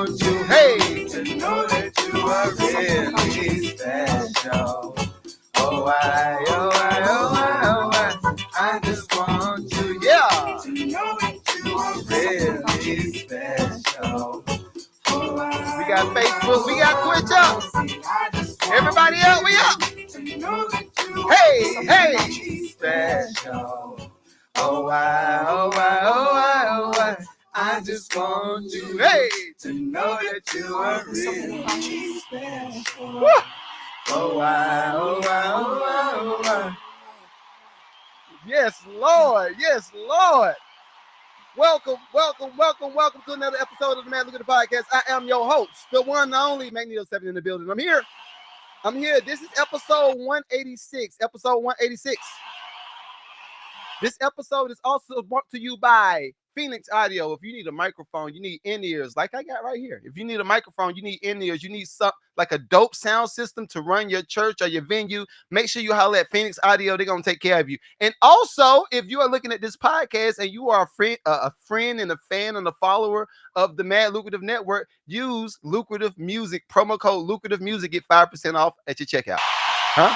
want you, hey, to know that you are really special. Oh, I just want you, yeah, to know that you are really special. We got Facebook, we got Twitch up. Everybody up, we up. Hey, special. Oh, I just want you, hey, to know that you are really special. Woo. Oh, yes, Lord, yes, Lord. Welcome to another episode of the Mad Lucrative Podcast. I am your host, the one and only Magneto 7 in the building. I'm here. This is episode 186. This episode is also brought to you by Phoenix Audio. If you need a microphone, you need in-ears like I got right here. If you need a microphone, you need in-ears. You need something like a dope sound system to run your church or your venue. Make sure you holler at Phoenix Audio. They're going to take care of you. And also, if you are looking at this podcast and you are a friend and a fan and a follower of the Mad Lucrative Network, use Lucrative Music. Promo code Lucrative Music. Get 5% off at your checkout. Huh?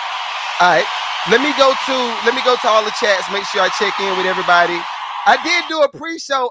All right. Let me go to all the chats. Make sure I check in with everybody. I did a pre-show.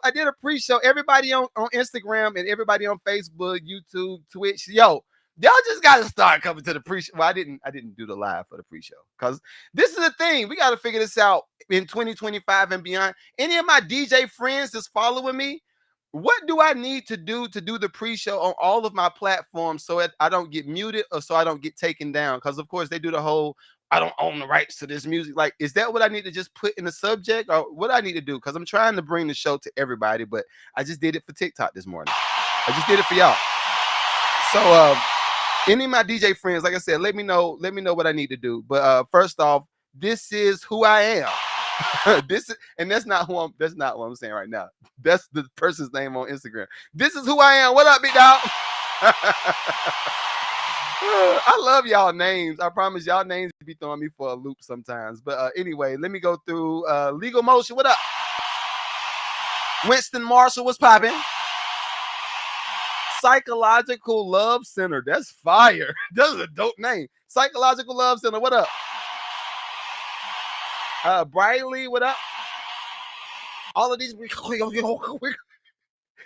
Everybody on Instagram and everybody on Facebook, YouTube, Twitch. Yo, y'all just gotta start coming to the pre-show. Well, I didn't do the live for the pre-show because this is the thing. We gotta figure this out in 2025 and beyond. Any of my DJ friends that's following me, what do I need to do the pre-show on all of my platforms so that I don't get muted or so I don't get taken down? Because of course they do the whole I don't own the rights to this music. Like, is that what I need to just put in the subject or what I need to do? Because I'm trying to bring the show to everybody, but I just did it for TikTok this morning. I just did it for y'all. So any of my DJ friends, like I said, let me know what I need to do. But first off, this is who I am. That's not what I'm saying right now. That's the person's name on Instagram. This is who I am. What up, big dog? I love y'all names. I promise y'all names be throwing me for a loop sometimes. But anyway, let me go through Legal Motion. What up? Winston Marshall, what's popping? Psychological Love Center. That's fire. That's a dope name. Psychological Love Center. What up? Briley, what up? All of these.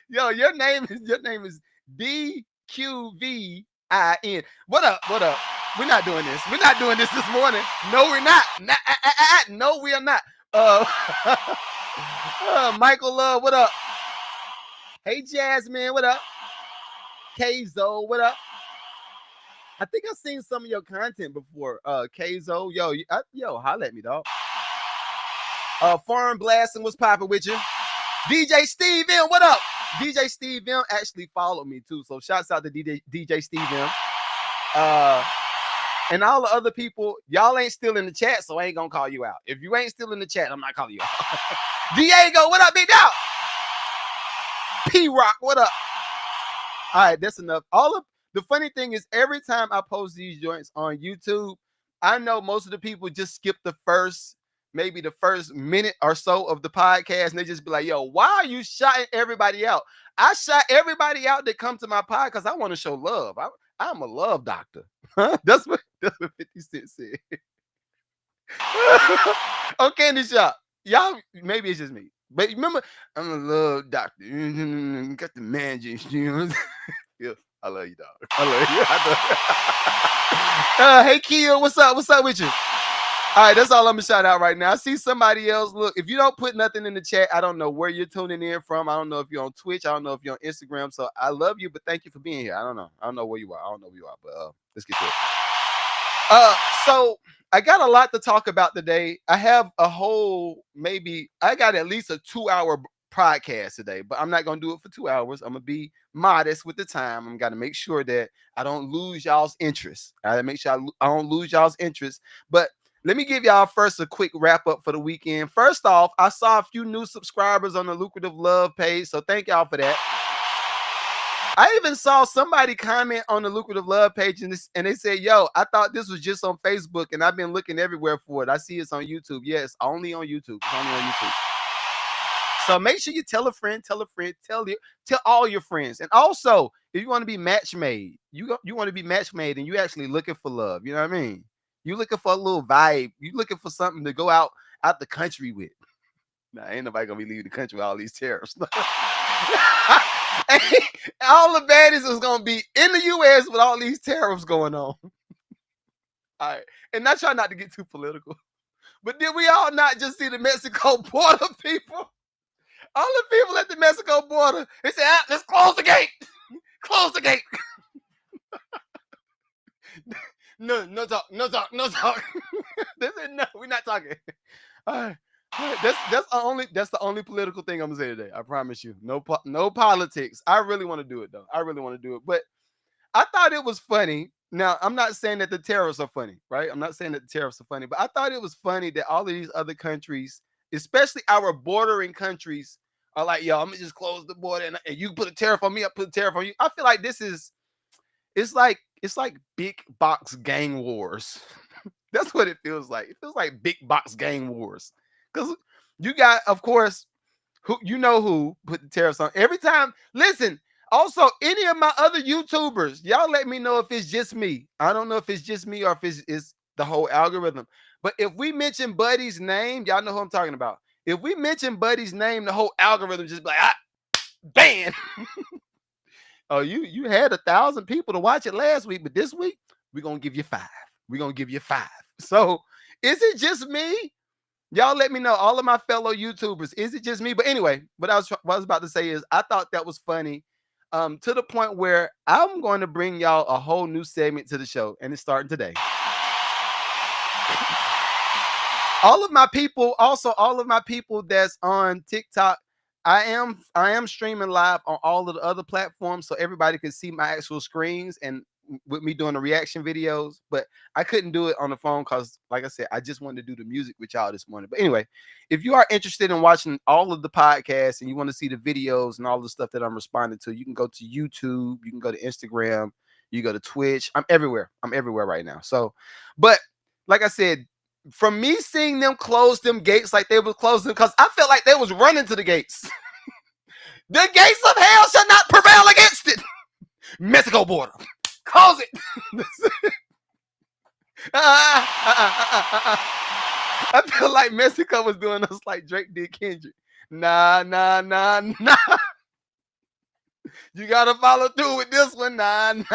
Yo, your name is DQV. What up? We're not doing this. This morning. No, we're not. No, we are not. Michael Love, what up? Hey, Jasmine, what up? Kzo, what up? I think I've seen some of your content before. Kzo, yo, holla at me, dog. Foreign Blasting, what's popping with you? DJ Steve M, what up? DJ Steve M actually followed me too, so shouts out to DJ Steve M. And all the other people, y'all ain't still in the chat, so I ain't gonna call you out. If you ain't still in the chat, I'm not calling you out. Diego, what up, big dog? P-Rock, what up? All right, that's enough. The funny thing is, every time I post these joints on YouTube, I know most of the people just skip maybe the first minute or so of the podcast, and they just be like, yo, why are you shouting everybody out? I shout everybody out that come to my pod because I want to show love. I'm a love doctor. That's what 50 Cent said. On Candy Shop. Y'all, maybe it's just me. But remember, I'm a love doctor. Got the magic. Yeah, I love you, dog. I love you. Hey, Kia, what's up? What's up with you? All right, that's all I'm gonna shout out right now. I see somebody else. Look, if you don't put nothing in the chat, I don't know where you're tuning in from. I don't know if you're on Twitch. I don't know if you're on Instagram. So I love you, but thank you for being here. I don't know where you are. But let's get to it. So I got a lot to talk about today. I have I got at least a 2-hour podcast today, but I'm not gonna do it for 2 hours. I'm gonna be modest with the time. I'm gonna make sure that I don't lose y'all's interest. I gotta make sure I don't lose y'all's interest, but let me give y'all first a quick wrap up for the weekend. First off, I saw a few new subscribers on the Lucrative Love page, so thank y'all for that. I even saw somebody comment on the Lucrative Love page and they said, yo, I thought this was just on Facebook and I've been looking everywhere for it. I see it's on YouTube. Yes, only on YouTube. It's only on YouTube. So make sure you tell a friend, tell all your friends. And also, if you want to be match made, you want to be match made, and you actually looking for love. You know what I mean? You looking for a little vibe. You looking for something to go out the country with. Nah, ain't nobody gonna be leaving the country with all these tariffs. All the baddies is gonna be in the U.S. with all these tariffs going on. All right, and I try not to get too political, but did we all not just see the Mexico border people? All the people at the Mexico border, they said, let's close the gate. Close the gate. No talk. They said, no, we're not talking. All right. That's the only political thing I'm gonna say today. I promise you. No politics. I really want to do it though. I really want to do it. But I thought it was funny. Now, I'm not saying that the tariffs are funny, right? I'm not saying that the tariffs are funny, but I thought it was funny that all of these other countries, especially our bordering countries, are like, yo, I'm gonna just close the border and you put a tariff on me, I put a tariff on you. I feel like it's like big box gang wars. That's what it feels like. It feels like big box gang wars. Because you got, of course, who put the tariffs on every time. Listen, also, any of my other YouTubers, y'all let me know if it's just me. I don't know if it's just me or if it's the whole algorithm. But if we mention Buddy's name, y'all know who I'm talking about. If we mention Buddy's name, the whole algorithm just be like, ban. Oh, you had 1,000 people to watch it last week, but this week we're gonna give you 5. We're gonna give you 5. So is it just me? Y'all let me know, all of my fellow YouTubers. Is it just me? But anyway, what I was about to say is I thought that was funny. To the point where I'm going to bring y'all a whole new segment to the show, and it's starting today. All of my people that's on TikTok, I am streaming live on all of the other platforms so everybody can see my actual screens and with me doing the reaction videos, but I couldn't do it on the phone because, like I said, I just wanted to do the music with y'all this morning. But anyway, if you are interested in watching all of the podcasts and you want to see the videos and all the stuff that I'm responding to, you can go to YouTube, you can go to Instagram, you go to Twitch. I'm everywhere right now. So, but like I said, from me seeing them close them gates like they were closing, because I felt like they was running to the gates. The gates of hell shall not prevail against it. Mexico border. Close it. I feel like Mexico was doing us like Drake did Kendrick. Nah. You gotta follow through with this one. Nah. This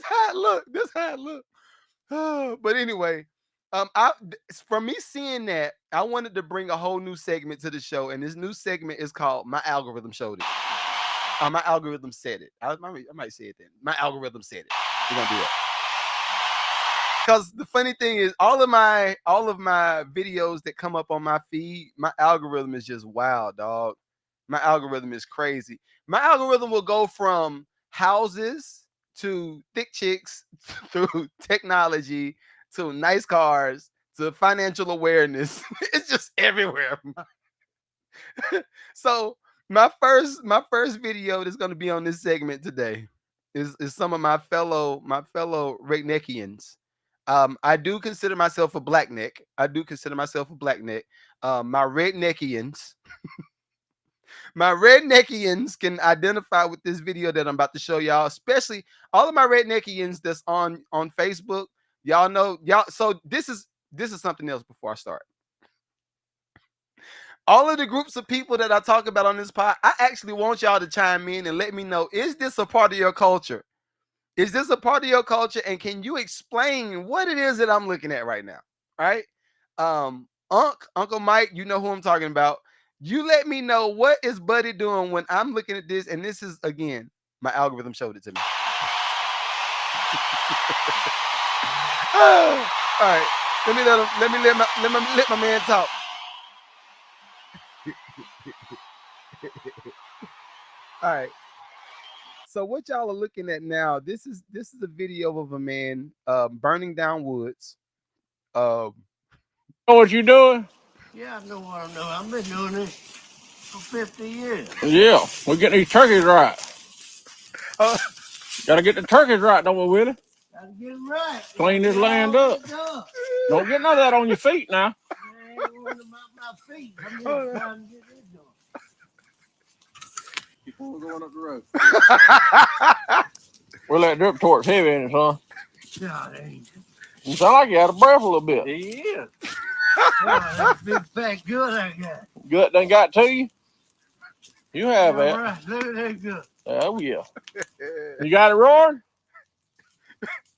how it look. But anyway, from me seeing that, I wanted to bring a whole new segment to the show, and this new segment is called "My Algorithm Showed It." My algorithm said it. I might say it then. My algorithm said it. We're gonna do that. Because the funny thing is, all of my videos that come up on my feed, my algorithm is just wild, dog. My algorithm is crazy. My algorithm will go from houses to thick chicks through technology to nice cars to financial awareness. It's just everywhere. So my first video that's going to be on this segment today is some of my fellow redneckians. I do consider myself a black neck. My redneckians. My redneckians can identify with this video that I'm about to show y'all, especially all of my redneckians that's on Facebook. Y'all know, so this is something else before I start. All of the groups of people that I talk about on this pod, I actually want y'all to chime in and let me know, is this a part of your culture? Is this a part of your culture? And can you explain what it is that I'm looking at right now? All right. Uncle Mike, you know who I'm talking about. You let me know, what is Buddy doing when I'm looking at this? And this is, again, my algorithm showed it to me. All right. Let my man talk. All right. So what y'all are looking at now, this is a video of a man burning down woods. Know what you doing? Yeah, I know what I'm doing. I've been doing this for 50 years. Yeah, we're getting these turkeys right. Gotta get the turkeys right, don't we, Willie? Gotta get it right. Clean this land up. Don't get none of that on your feet now. I ain't worried about my feet. I'm just Hold on. trying to get this done. Before we're going up the road. Well, that drip torch heavy in it, son. God, ain't it? You sound like you out of breath a little bit. He is. Oh, that big fat good I got. Gut done got to you? You have All that. right, look at that good. Oh, yeah. You got it roaring?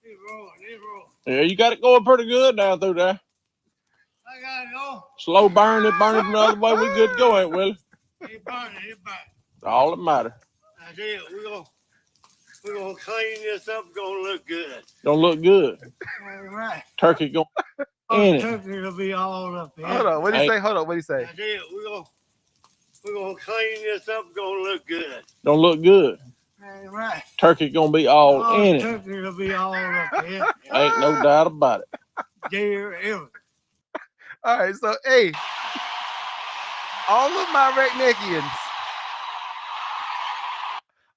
It's rolling, it's rolling. Yeah, you got it going pretty good down through there. I gotta go. Slow burn it, burn it from the other way. We good to go, ain't we? It's burning, it's burning. All that matter. I tell you, we're gonna clean this up. It's gonna look good. Don't look good. All right. Turkey going Oh, in it. turkey will be all up here. Hold on. What do you Hey. say? Hold on. What do you say? I tell you, we're gonna clean this up. It's gonna look good. Don't look good. All right. Turkey gonna be all Oh, in it. turkey will be all up here. Ain't no doubt about it. Dear ever. All right. So, hey, all of my redneckians,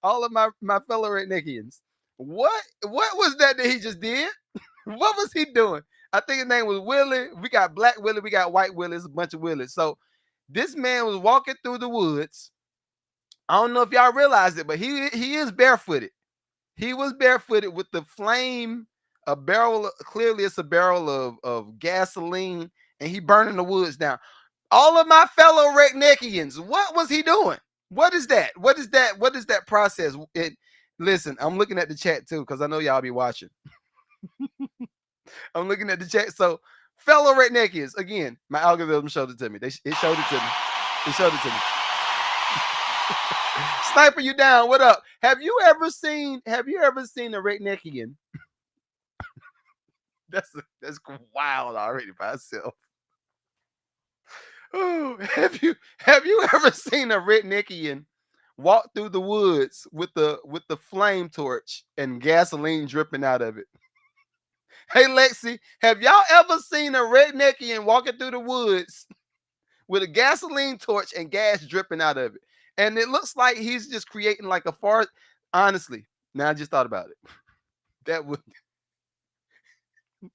all of my fellow redneckians, what was that he just did? What was he doing? I think his name was Willie. We got Black Willie, we got White Willie, it's a bunch of Willies. So this man was walking through the woods. I don't know if y'all realize it, but he is barefooted. He was barefooted with the flame, a barrel. Clearly, it's a barrel of gasoline, and he burning the woods down. All of my fellow redneckians, what was he doing? What is that? What is that? What is that process? Listen, I'm looking at the chat too because I know y'all be watching. I'm looking at the chat. So, fellow redneckians, again, my algorithm showed it to me. It showed it to me. It showed it to me. Sniper, you down? What up? Have you ever seen a redneckian? that's wild already by itself. Oh, have you ever seen a redneckian walk through the woods with the flame torch and gasoline dripping out of it? Hey Lexi, have y'all ever seen a redneckian walking through the woods with a gasoline torch and gas dripping out of it? And it looks like he's just creating like a forest. Honestly, now I just thought about it. That would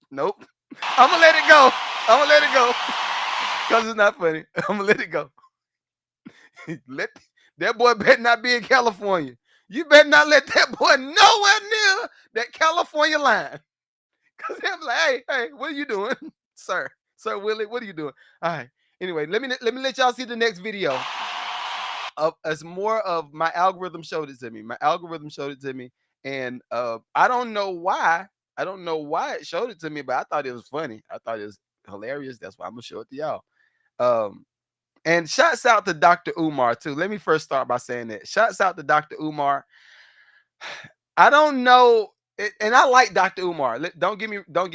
nope. I'm gonna let it go. I'm gonna let it go. Because it's not funny. I'm gonna let it go. That boy better not be in California. You better not let that boy nowhere near that California line. Because they'll be like, hey, what are you doing? Sir Willie, what are you doing? All right. Anyway, let me let y'all see the next video. As more of my algorithm showed it to me. My algorithm showed it to me. And I don't know why. I don't know why it showed it to me, but I thought it was funny. I thought it was hilarious. That's why I'm gonna show it to y'all. And shouts out to Dr. Umar too. Let me first start by saying that. Shouts out to Dr. Umar. I don't know, and I like Dr. Umar. Don't get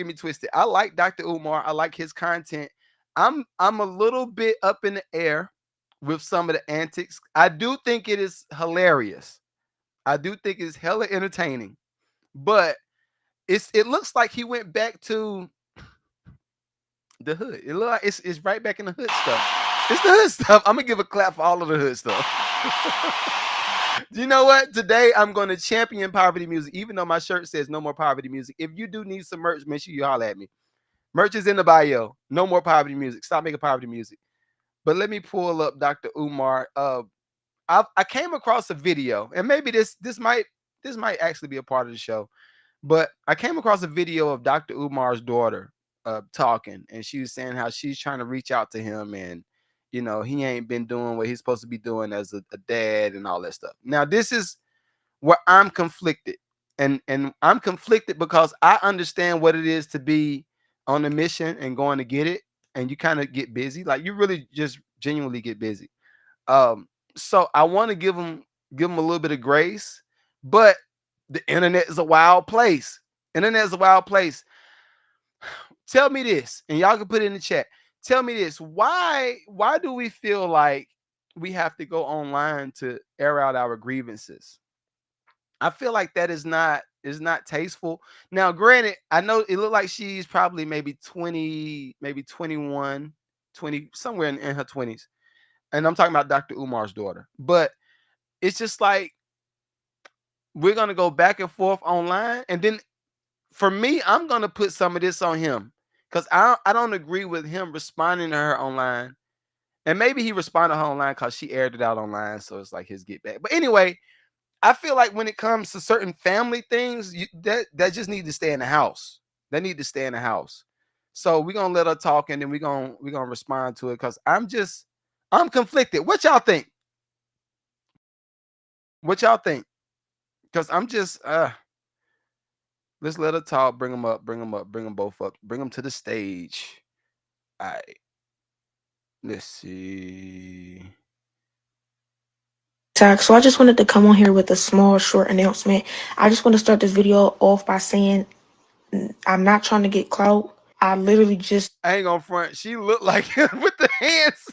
me twisted. I like Dr. Umar. I like his content. I'm a little bit up in the air with some of the antics. I do think it is hilarious. I do think it's hella entertaining, but it looks like he went back to the hood. It looks like it's right back in the hood stuff. It's the hood stuff. I'm gonna give a clap for all of the hood stuff. You know what? Today I'm going to champion poverty music, even though my shirt says no more poverty music. If you do need some merch, make sure you holler at me. Merch is in the bio. No more poverty music. Stop making poverty music. But let me pull up Dr. Umar. I came across a video, and maybe this might actually be a part of the show. But I came across a video of Dr. Umar's daughter talking, and she was saying how she's trying to reach out to him, and you know he ain't been doing what he's supposed to be doing as a dad and all that stuff. Now this is where I'm conflicted, and I'm conflicted because I understand what it is to be on a mission and going to get it, and you kind of get busy, like you really just genuinely get busy. So I want to give him a little bit of grace, but the internet is a wild place. Internet is a wild place. Tell me this, and y'all can put it in the chat. Tell me this. Why do we feel like we have to go online to air out our grievances? I feel like that is not tasteful. Now, granted, I know it looked like she's probably maybe 20, maybe 21, 20, somewhere in her 20s. And I'm talking about Dr. Umar's daughter. But it's just like we're going to go back and forth online. And then for me, I'm going to put some of this on him because I don't agree with him responding to her online And maybe he responded to her online because she aired it out online, so it's like his get back. But anyway, I feel like when it comes to certain family things, that just need to stay in the house. They need to stay in the house. So we're gonna let her talk, and then we're gonna respond to it because I'm conflicted. What y'all think? What y'all think? Because I'm just let's let her talk. Bring them up. Bring them up. Bring them both up. Bring them to the stage. All right. Let's see. Zach, so I just wanted to come on here with a small, short announcement. I just want to start this video off by saying I'm not trying to get clout. I literally just I ain't gonna front. She looked like him with the hands,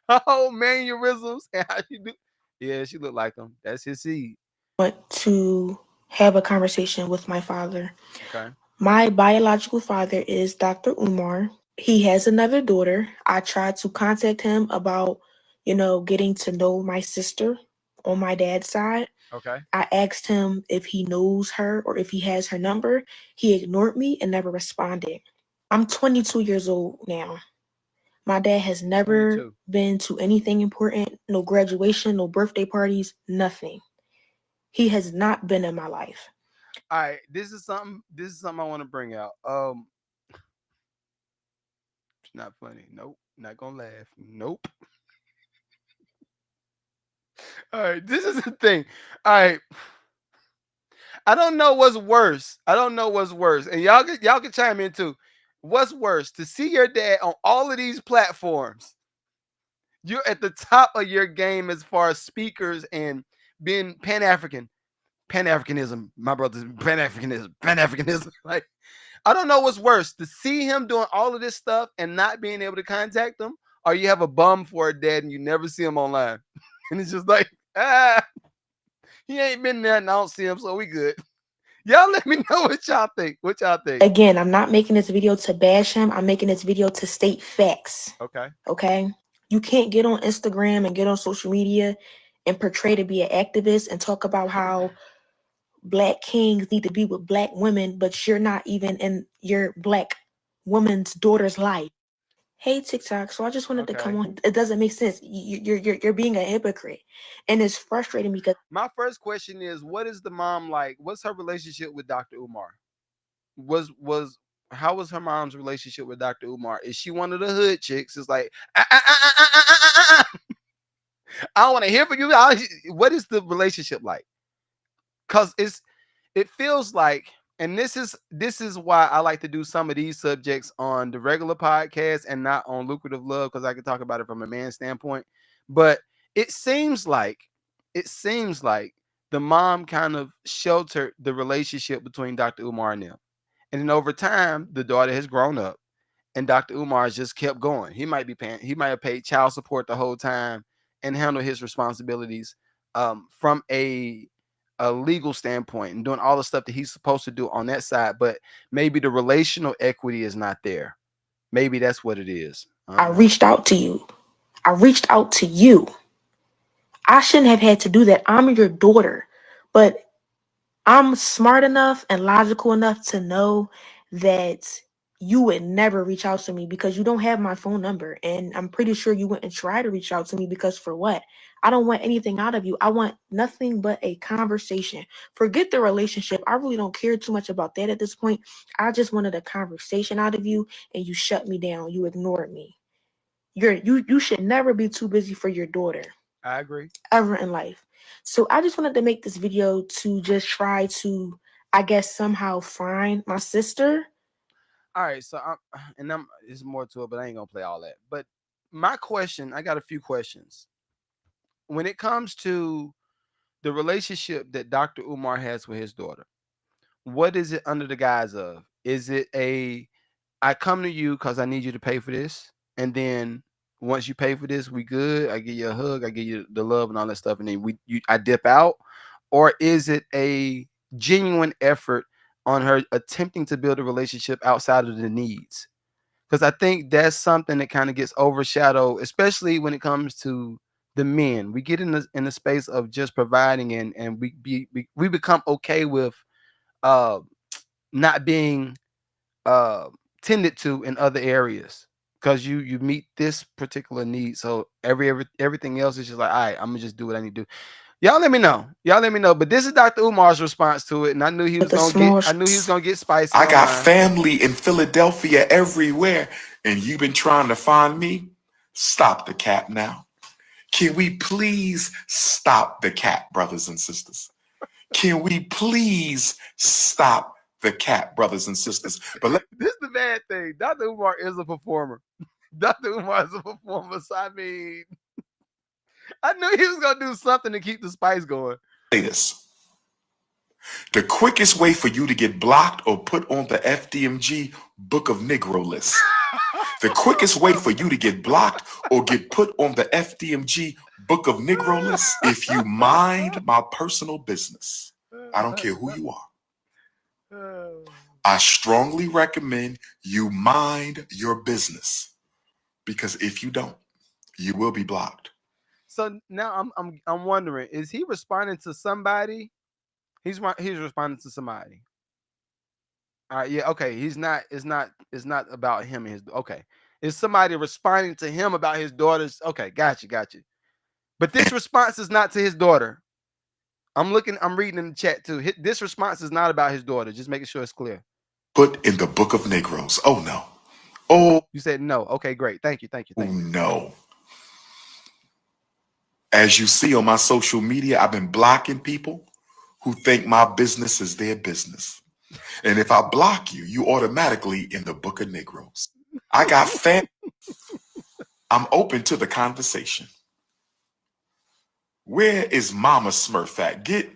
her whole mannerisms, and how she do. Yeah, she looked like him. That's his seed. want to have a conversation with my father. Okay. My biological father is Dr. Umar. He has another daughter. I tried to contact him about, getting to know my sister on my dad's side. Okay. I asked him if he knows her or if he has her number. He ignored me and never responded. I'm 22 years old now. My dad has never 22. been to anything important, no graduation, no birthday parties, nothing. He has not been in my life. All right. This is something. This is something I want to bring out. It's not funny. Nope. Not gonna laugh. Nope. All right. This is the thing. All right. I don't know what's worse. I don't know what's worse. And y'all can chime in too. What's worse? To see your dad on all of these platforms. You're at the top of your game as far as speakers and being Pan-African. Pan-Africanism, my brothers, Pan-Africanism, Pan-Africanism. Like, I don't know what's worse, to see him doing all of this stuff and not being able to contact him, or you have a bum for a dad and you never see him online. And it's just like, he ain't been there and I don't see him, so we good. Y'all let me know what y'all think. What y'all think? Again, I'm not making this video to bash him. I'm making this video to state facts. Okay. Okay? You can't get on Instagram and get on social media and portray to be an activist and talk about how black kings need to be with black women, but you're not even in your black woman's daughter's life. Hey TikTok, so I just wanted to come Okay. on. It doesn't make sense. You're being a hypocrite, and it's frustrating because My first question is, what is the mom like? What's her relationship with Dr. Umar? Was How was her mom's relationship with Dr. Umar? Is she one of the hood chicks? It's like, I don't want to hear from you. What is the relationship like? Because it feels like, and this is why I like to do some of these subjects on the regular podcast and not on Lucrative Love, because I can talk about it from a man's standpoint. But it seems like it seems like the mom kind of sheltered the relationship between Dr. Umar and them. And then over time, the daughter has grown up and Dr. Umar has just kept going. He might have paid child support the whole time and handled his responsibilities from a legal standpoint and doing all the stuff that he's supposed to do on that side. But maybe the relational equity is not there. Maybe that's what it is. I I don't know. reached out to you. I reached out to you. I shouldn't have had to do that. I'm your daughter, but I'm smart enough and logical enough to know that you would never reach out to me because you don't have my phone number. And I'm pretty sure you wouldn't try to reach out to me because for what? I don't want anything out of you. I want nothing but a conversation. Forget the relationship. I really don't care too much about that at this point. I just wanted a conversation out of you and you shut me down. You ignored me. You should never be too busy for your daughter I agree. ever in life. So I just wanted to make this video to just try to, I guess, somehow find my sister. All right. So there's more to it, but I ain't gonna play all that. But my question, I got a few questions. When it comes to the relationship that Dr. Umar has with his daughter, what is it under the guise of? Is it a I come to you because I need you to pay for this, and then once you pay for this, we good. I give you a hug, I give you the love and all that stuff, and then I dip out, or is it a genuine effort on her attempting to build a relationship outside of the needs? Because I think that's something that kind of gets overshadowed, especially when it comes to the men. We get in the space of just providing, and we become okay with uh not being uh tended to in other areas. because you meet this particular need. So everything else is just like, all right, I'm gonna just do what I need to do. Y'all let me know. Y'all let me know. But this is Dr. Umar's response to it, and I knew he was The gonna get. small I knew he was gonna get spicy I got online. family in Philadelphia everywhere, and you've been trying to find me? Stop the cap now. Can we please stop the cap, brothers and sisters? Can we please stop the cap, brothers and sisters? But This is the bad thing. Dr. Umar is a performer. Dr. Umar is a performer. So I mean, I knew he was gonna do something to keep the spice going. say this. The quickest way for you to get blocked or put on the FDMG Book of Negro list. The quickest way for you to get blocked or get put on the FDMG Book of Negro list, if you mind my personal business. I don't care who you are. I strongly recommend you mind your business, because if you don't, you will be blocked. So now I'm wondering, is he responding to somebody? He's responding to somebody. All right, yeah, okay. He's not. It's not about him and his. Okay, is somebody responding to him about his daughter's? Okay, got you. But this response is not to his daughter. I'm reading in the chat too. This response is not about his daughter. Just making sure it's clear. Put in the Book of Negroes. Oh no. Oh You said no. Okay, great. Thank you. no. As you see on my social media, I've been blocking people who think my business is their business. And if I block you, you automatically in the Book of Negroes. I got fam. I'm open to the conversation. Where is Mama Smurf at? Get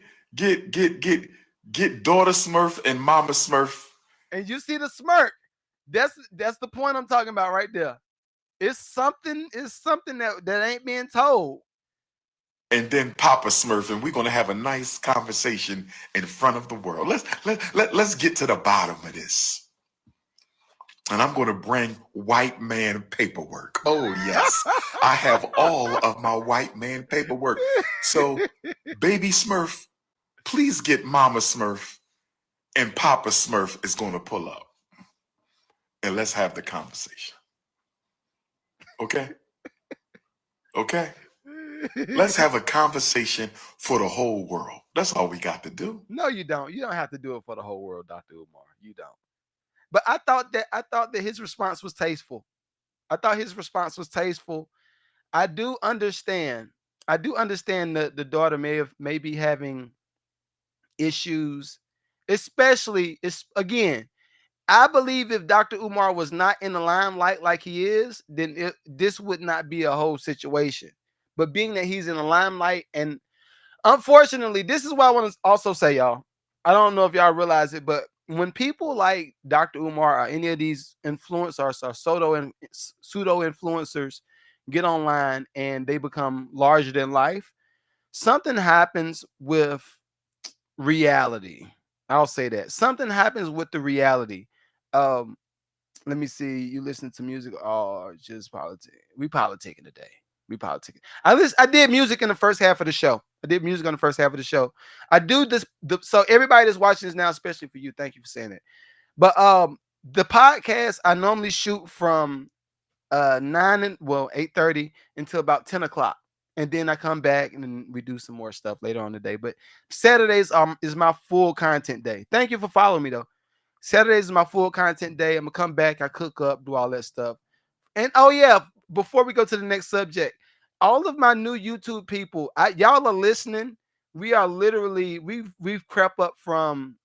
daughter Smurf and Mama Smurf. And you see the smirk. That's the point I'm talking about right there. It's something that ain't being told. And then Papa Smurf, and we're gonna have a nice conversation in front of the world. Let's get to the bottom of this. And I'm gonna bring white man paperwork. Oh yes, I have all of my white man paperwork. So, baby Smurf, please get Mama Smurf, and Papa Smurf is gonna pull up, and let's have the conversation. Okay? Okay? Let's have a conversation for the whole world. That's all we got to do. No, you don't. You don't have to do it for the whole world, Dr. Umar. You don't. But I thought that his response was tasteful. I do understand. That the daughter may be having issues, especially again. I believe if Dr. Umar was not in the limelight like he is, then this would not be a whole situation. But being that he's in the limelight, and unfortunately, this is what I want to also say, y'all. I don't know if y'all realize it, but when people like Dr. Umar or any of these influencers or pseudo influencers get online and they become larger than life, something happens with reality. I'll say that. Something happens with the reality. Um, Let me see. You listen to music or just politics? We politicking today. We politicking. I did music in the first half of the show. I did music on the first half of the show. I do this. So everybody that's watching this now, especially for you, thank you for saying it. But the podcast I normally shoot from 8:30 until about 10 o'clock. And then I come back and then we do some more stuff later on the day. But Saturdays is my full content day. Thank you for following me though. Saturdays is my full content day. I'm gonna come back, I cook up, do all that stuff. And oh yeah, before we go to the next subject, all of my new YouTube people, y'all are listening. We are literally we've crept up from,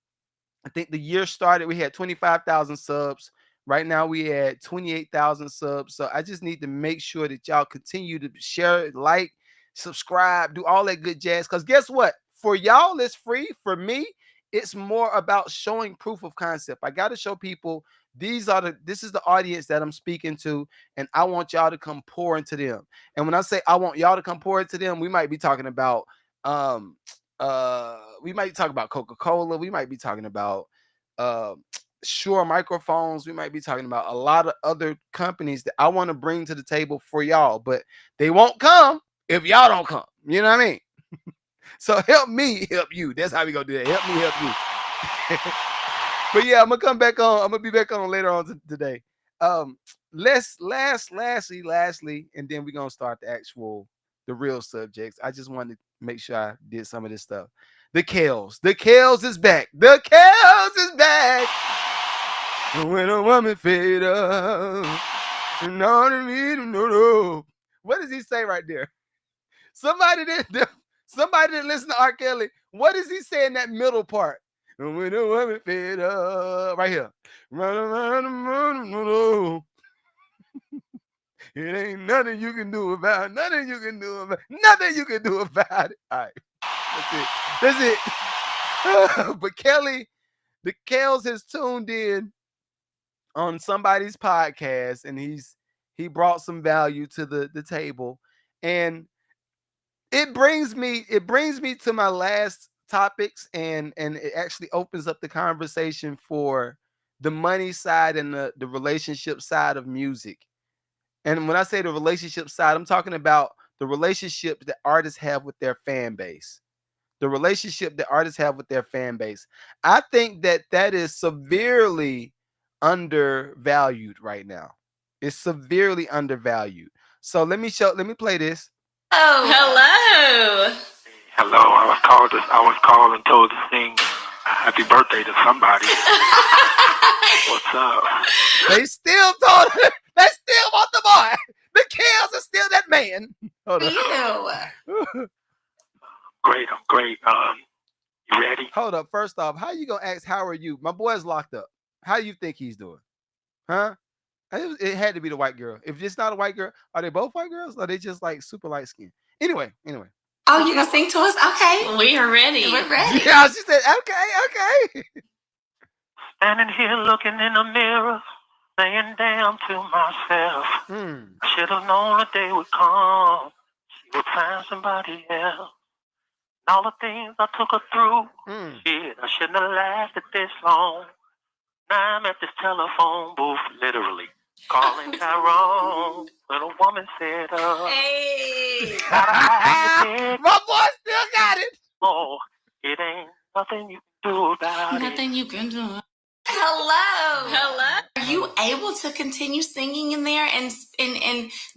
I think the year started, we had 25,000 subs. Right now we had 28,000 subs. So I just need to make sure that y'all continue to share, like, subscribe, do all that good jazz. Because guess what? For y'all, it's free. For me, it's more about showing proof of concept. I got to show people this is the audience that I'm speaking to, and I want y'all to come pour into them. And when I say I want y'all to come pour into them, we might be talking about Coca-Cola, we might be talking about Shure microphones, we might be talking about a lot of other companies that I want to bring to the table for y'all, but they won't come if y'all don't come. You know what I mean? So help me help you. That's how we gonna do that. Help me help you. But yeah, I'm gonna come back on. I'm gonna be back on later on today. lastly, and then we're gonna start the real subjects. I just wanted to make sure I did some of this stuff. The Kales is back. The Kales is back. When a woman fade up, no. What does he say right there? Somebody didn't listen to R. Kelly. What does he say in that middle part? When a woman fade up, right here. Run around the moon, it ain't nothing you can do about it. Nothing you can do about it. Nothing you can do about it. All right. That's it. But the Kales has tuned in on somebody's podcast, and he brought some value to the table. And it brings me to my last topics, and it actually opens up the conversation for the money side and the relationship side of music. And when I say the relationship side, I'm talking about the relationship that artists have with their fan base. The relationship that artists have with their fan base. I think that is severely undervalued right now. It's severely undervalued. So let me play this. Oh, hello. Hello, I was called and told to sing happy birthday to somebody. What's up? They still told her. They still want the boy. The Kales are still that man. Hold You. Great, I'm great. You ready? Hold up. First off, how you gonna ask how are you? My boy's locked up. How do you think he's doing? Huh? It had to be the white girl. If it's not a white girl, are they both white girls? Or are they just like super light skin? Anyway. Oh, you gonna sing to us? Okay. We are ready. We're ready. Yeah, she said, okay. Standing here looking in the mirror, saying damn to myself. I should have known the day would come. She would find somebody else. And all the things I took her through, shit, I shouldn't have lasted this long. Now I'm at this telephone booth, literally calling Tyrone when a woman said, Hey. My boy still got it. Oh, it ain't nothing you can do about it. Nothing you can do. Hello. Are you able to continue singing in there and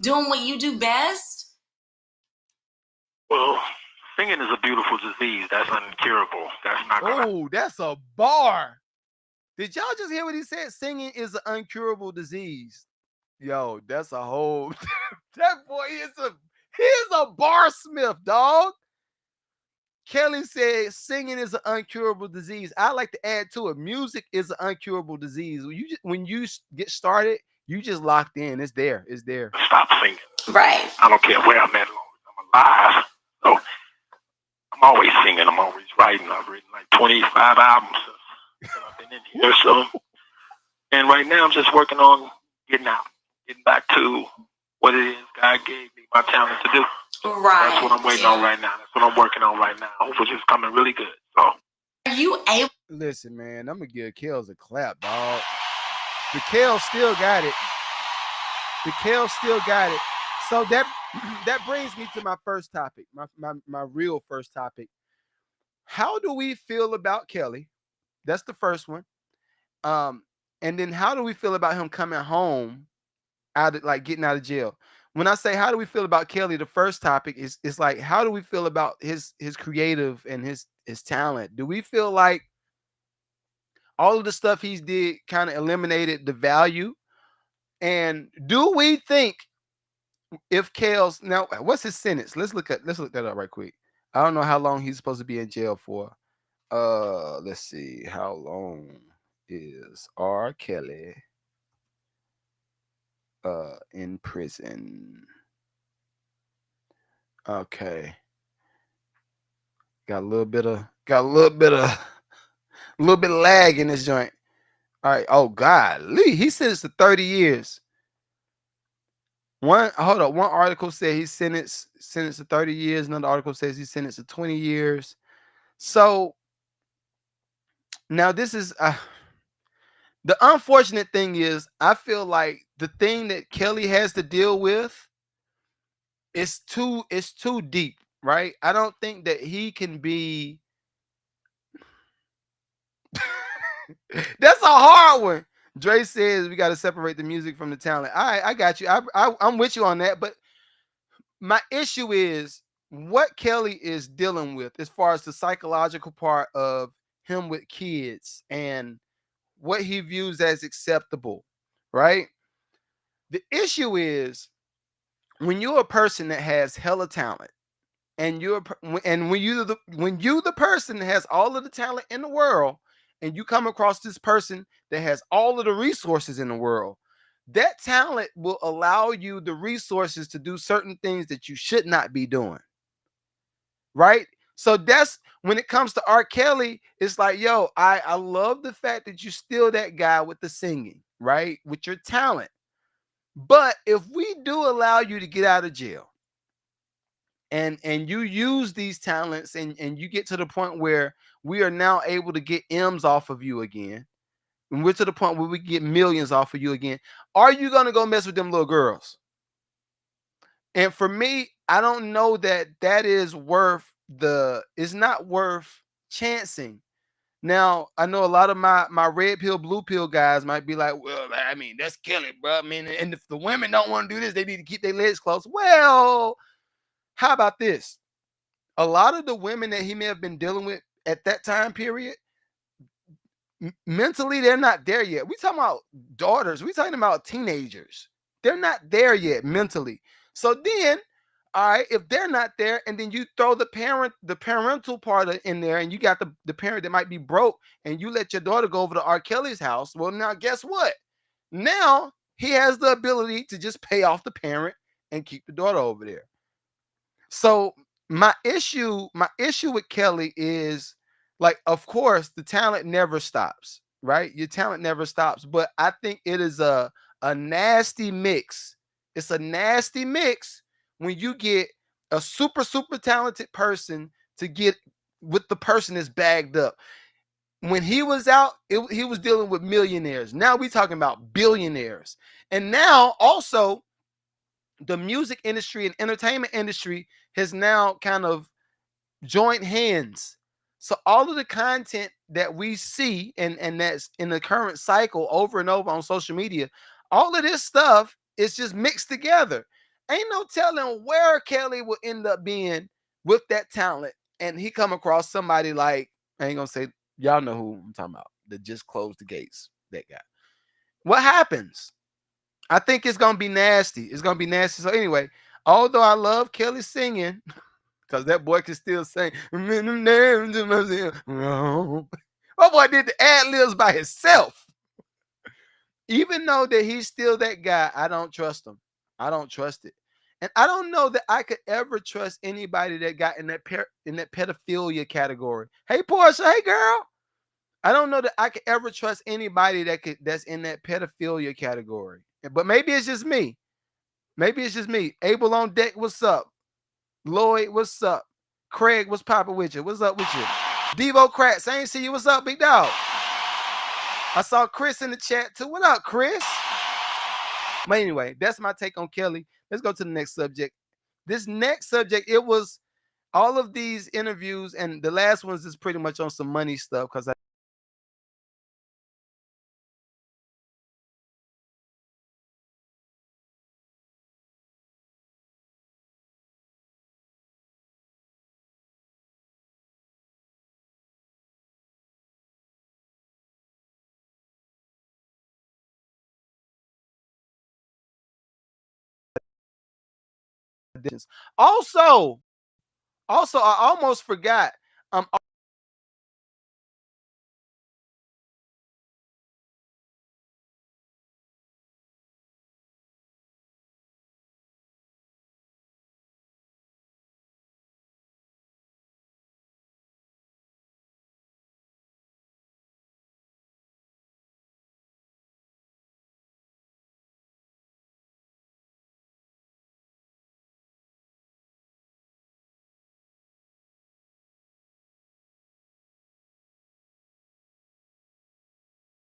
doing what you do best? Well, singing is a beautiful disease. That's uncurable. That's not gonna... Oh, that's a bar. Did y'all just hear what he said? Singing is an uncurable disease. Yo, that's a whole... That boy is a barsmith, dog. Kelly said singing is an uncurable disease. I like to add to it, music is an uncurable disease. When you get started, you just locked in. It's there. Stop singing. Right. I don't care where I'm at, I'm alive. So I'm always singing. I'm always writing. I've written like 25 albums since I've been in here. So, and right now I'm just working on getting back to what it is God gave me my talent to do. Right. That's what I'm waiting on right now. That's what I'm working on right now, which is coming really good. So, are you able? Listen, man, I'm gonna give Kales a clap, dog. The Kales still got it. So that brings me to my first topic, my real first topic. How do we feel about Kelly? That's the first one. And then how do we feel about him coming home getting out of jail? When I say how do we feel about Kelly, the first topic is like how do we feel about his creative and his talent? Do we feel like all of the stuff he's did kind of eliminated the value? And do we think if Kales now what's his sentence? Let's look that up right quick. I don't know how long he's supposed to be in jail for. Let's see. How long is R. Kelly in prison? Okay. Got a little bit of lag in this joint. All right. Oh God, Lee, he sentenced to 30 years. One article said he's sentenced to 30 years. Another article says he's sentenced to 20 years. So now this is the unfortunate thing is I feel like the thing that Kelly has to deal with is too deep, right? I don't think that he can be. That's a hard one. Dre says we got to separate the music from the talent. All right, I got you. I'm with you on that. But my issue is what Kelly is dealing with as far as the psychological part of him with kids and what he views as acceptable, right? The issue is when you're a person that has hella talent and when you the person that has all of the talent in the world and you come across this person that has all of the resources in the world, that talent will allow you the resources to do certain things that you should not be doing, right? So that's when it comes to R. Kelly, it's like, yo, I love the fact that you're still that guy with the singing, right? With your talent. But if we do allow you to get out of jail and you use these talents and you get to the point where we are now able to get M's off of you again, and we're to the point where we get millions off of you again, are you gonna go mess with them little girls? And for me, I don't know that that is worth it's not worth chancing. Now, I know a lot of my red pill, blue pill guys might be like, well, I mean, that's Kelly, bro. I mean, and if the women don't want to do this, they need to keep their legs closed. Well, how about this? A lot of the women that he may have been dealing with at that time period, mentally, they're not there yet. We talking about daughters. We talking about teenagers. They're not there yet mentally. So then, all right, if they're not there, and then you throw the parental part in there, and you got the parent that might be broke, and you let your daughter go over to R. Kelly's house. Well, now guess what? Now he has the ability to just pay off the parent and keep the daughter over there. So my issue with Kelly is, like, of course, the talent never stops, right? Your talent never stops, but I think it is a nasty mix. It's a nasty mix when you get a super talented person to get with the person that's bagged up. When he was out, he was dealing with millionaires. Now we talking about billionaires, and now also the music industry and entertainment industry has now kind of joint hands. So all of the content that we see and that's in the current cycle over and over on social media, all of this stuff is just mixed together. Ain't no telling where Kelly will end up being with that talent. And he come across somebody like, I ain't gonna say, y'all know who I'm talking about, that just closed the gates. That guy. What happens? I think it's gonna be nasty. It's gonna be nasty. So anyway, although I love Kelly singing, because that boy can still sing. My boy did the ad libs by himself. Even though that he's still that guy, I don't trust him. I don't trust it. And I don't know that I could ever trust anybody that got in that pedophilia category. Hey, Portia, hey girl. I don't know that I could ever trust anybody that's in that pedophilia category. But maybe it's just me. Maybe it's just me. Abel on deck, what's up? Lloyd, what's up? Craig, what's popping with you? What's up with you? Devo Kratz, I ain't see you. What's up, big dog? I saw Chris in the chat too. What up, Chris? But anyway, that's my take on Kelly. Let's go to the next subject. This next subject, it was all of these interviews, and the last ones is pretty much on some money stuff because also I almost forgot.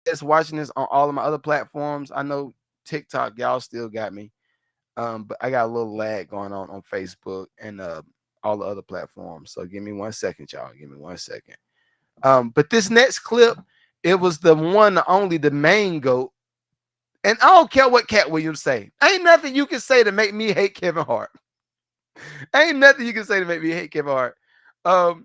Just watching this on all of my other platforms. I know TikTok, y'all still got me. But I got a little lag going on Facebook and all the other platforms. So give me 1 second, y'all. Give me 1 second. But this next clip, it was the one, the only, the main GOAT, And I don't care what Cat Williams say. Ain't nothing you can say to make me hate Kevin Hart. Ain't nothing you can say to make me hate Kevin Hart.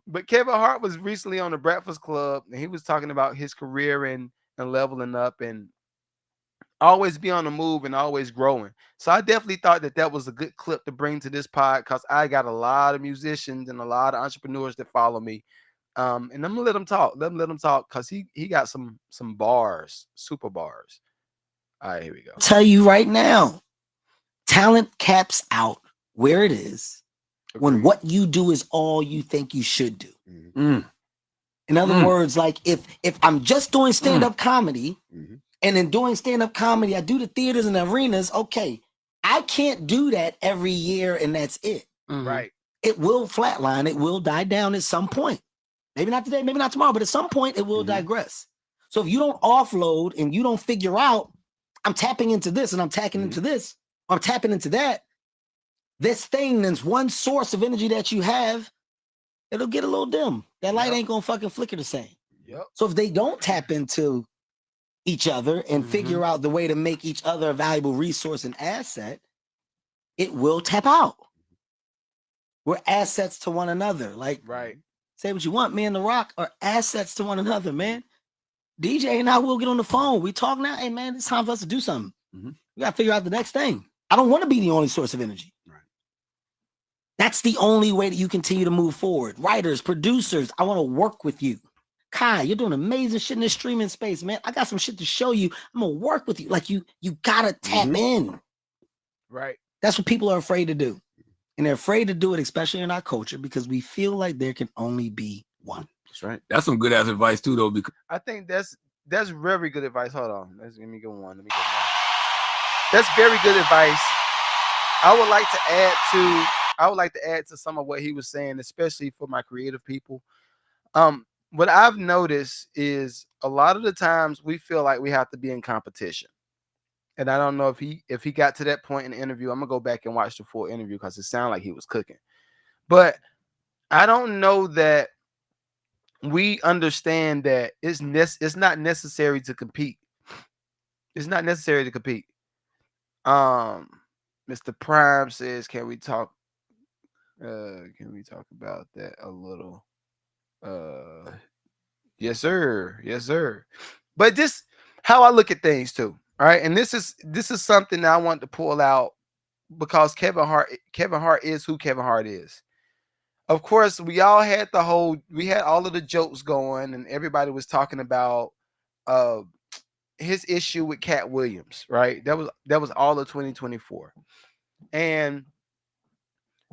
But Kevin Hart was recently on the Breakfast Club, and he was talking about his career and leveling up and always be on the move and always growing. So I definitely thought that was a good clip to bring to this pod because I got a lot of musicians and a lot of entrepreneurs that follow me. And I'm gonna let them talk. Let them talk because he got some bars, super bars. All right, here we go. Tell you right now, talent caps out where it is when what you do is all you think you should do. In other words, like if I'm just doing stand-up comedy, and in doing stand-up comedy, I do the theaters and the arenas, okay, I can't do that every year and that's it. Right. It will flatline. It will die down at some point. Maybe not today, maybe not tomorrow, but at some point it will digress. So if you don't offload and you don't figure out, I'm tapping into this and I'm tapping into this, or I'm tapping into that, this thing that's one source of energy that you have, it'll get a little dim. That light ain't gonna fucking flicker the same. So if they don't tap into each other and figure out the way to make each other a valuable resource and asset, it will tap out. We're assets to one another. Like, say what you want, me and The Rock are assets to one another, man. DJ and I will get on the phone. We talk now. Hey, man, it's time for us to do something. We got to figure out the next thing. I don't want to be the only source of energy. That's the only way that you continue to move forward. Writers, producers, I want to work with you. Kai, you're doing amazing shit in this streaming space, man. I got some shit to show you. I'm going to work with you. Like, you got to tap in. Right. That's what people are afraid to do. And they're afraid to do it, especially in our culture, because we feel like there can only be one. That's right. That's some good ass advice too, though. Because I think that's very good advice. Hold on. Let me get one. That's very good advice. I would like to add to some of what he was saying, especially for my creative people. What I've noticed is a lot of the times we feel like we have to be in competition. And I don't know if he got to that point in the interview. I'm gonna go back and watch the full interview because it sounded like he was cooking. But I don't know that we understand that it's not necessary to compete. It's not necessary to compete. Mr. Prime says, can we talk about that a little? Yes, sir. Yes, sir. But this how I look at things too. All right. And this is something that I want to pull out because Kevin Hart is who Kevin Hart is. Of course, we all had all of the jokes going, and everybody was talking about his issue with Cat Williams, right? That was all of 2024. And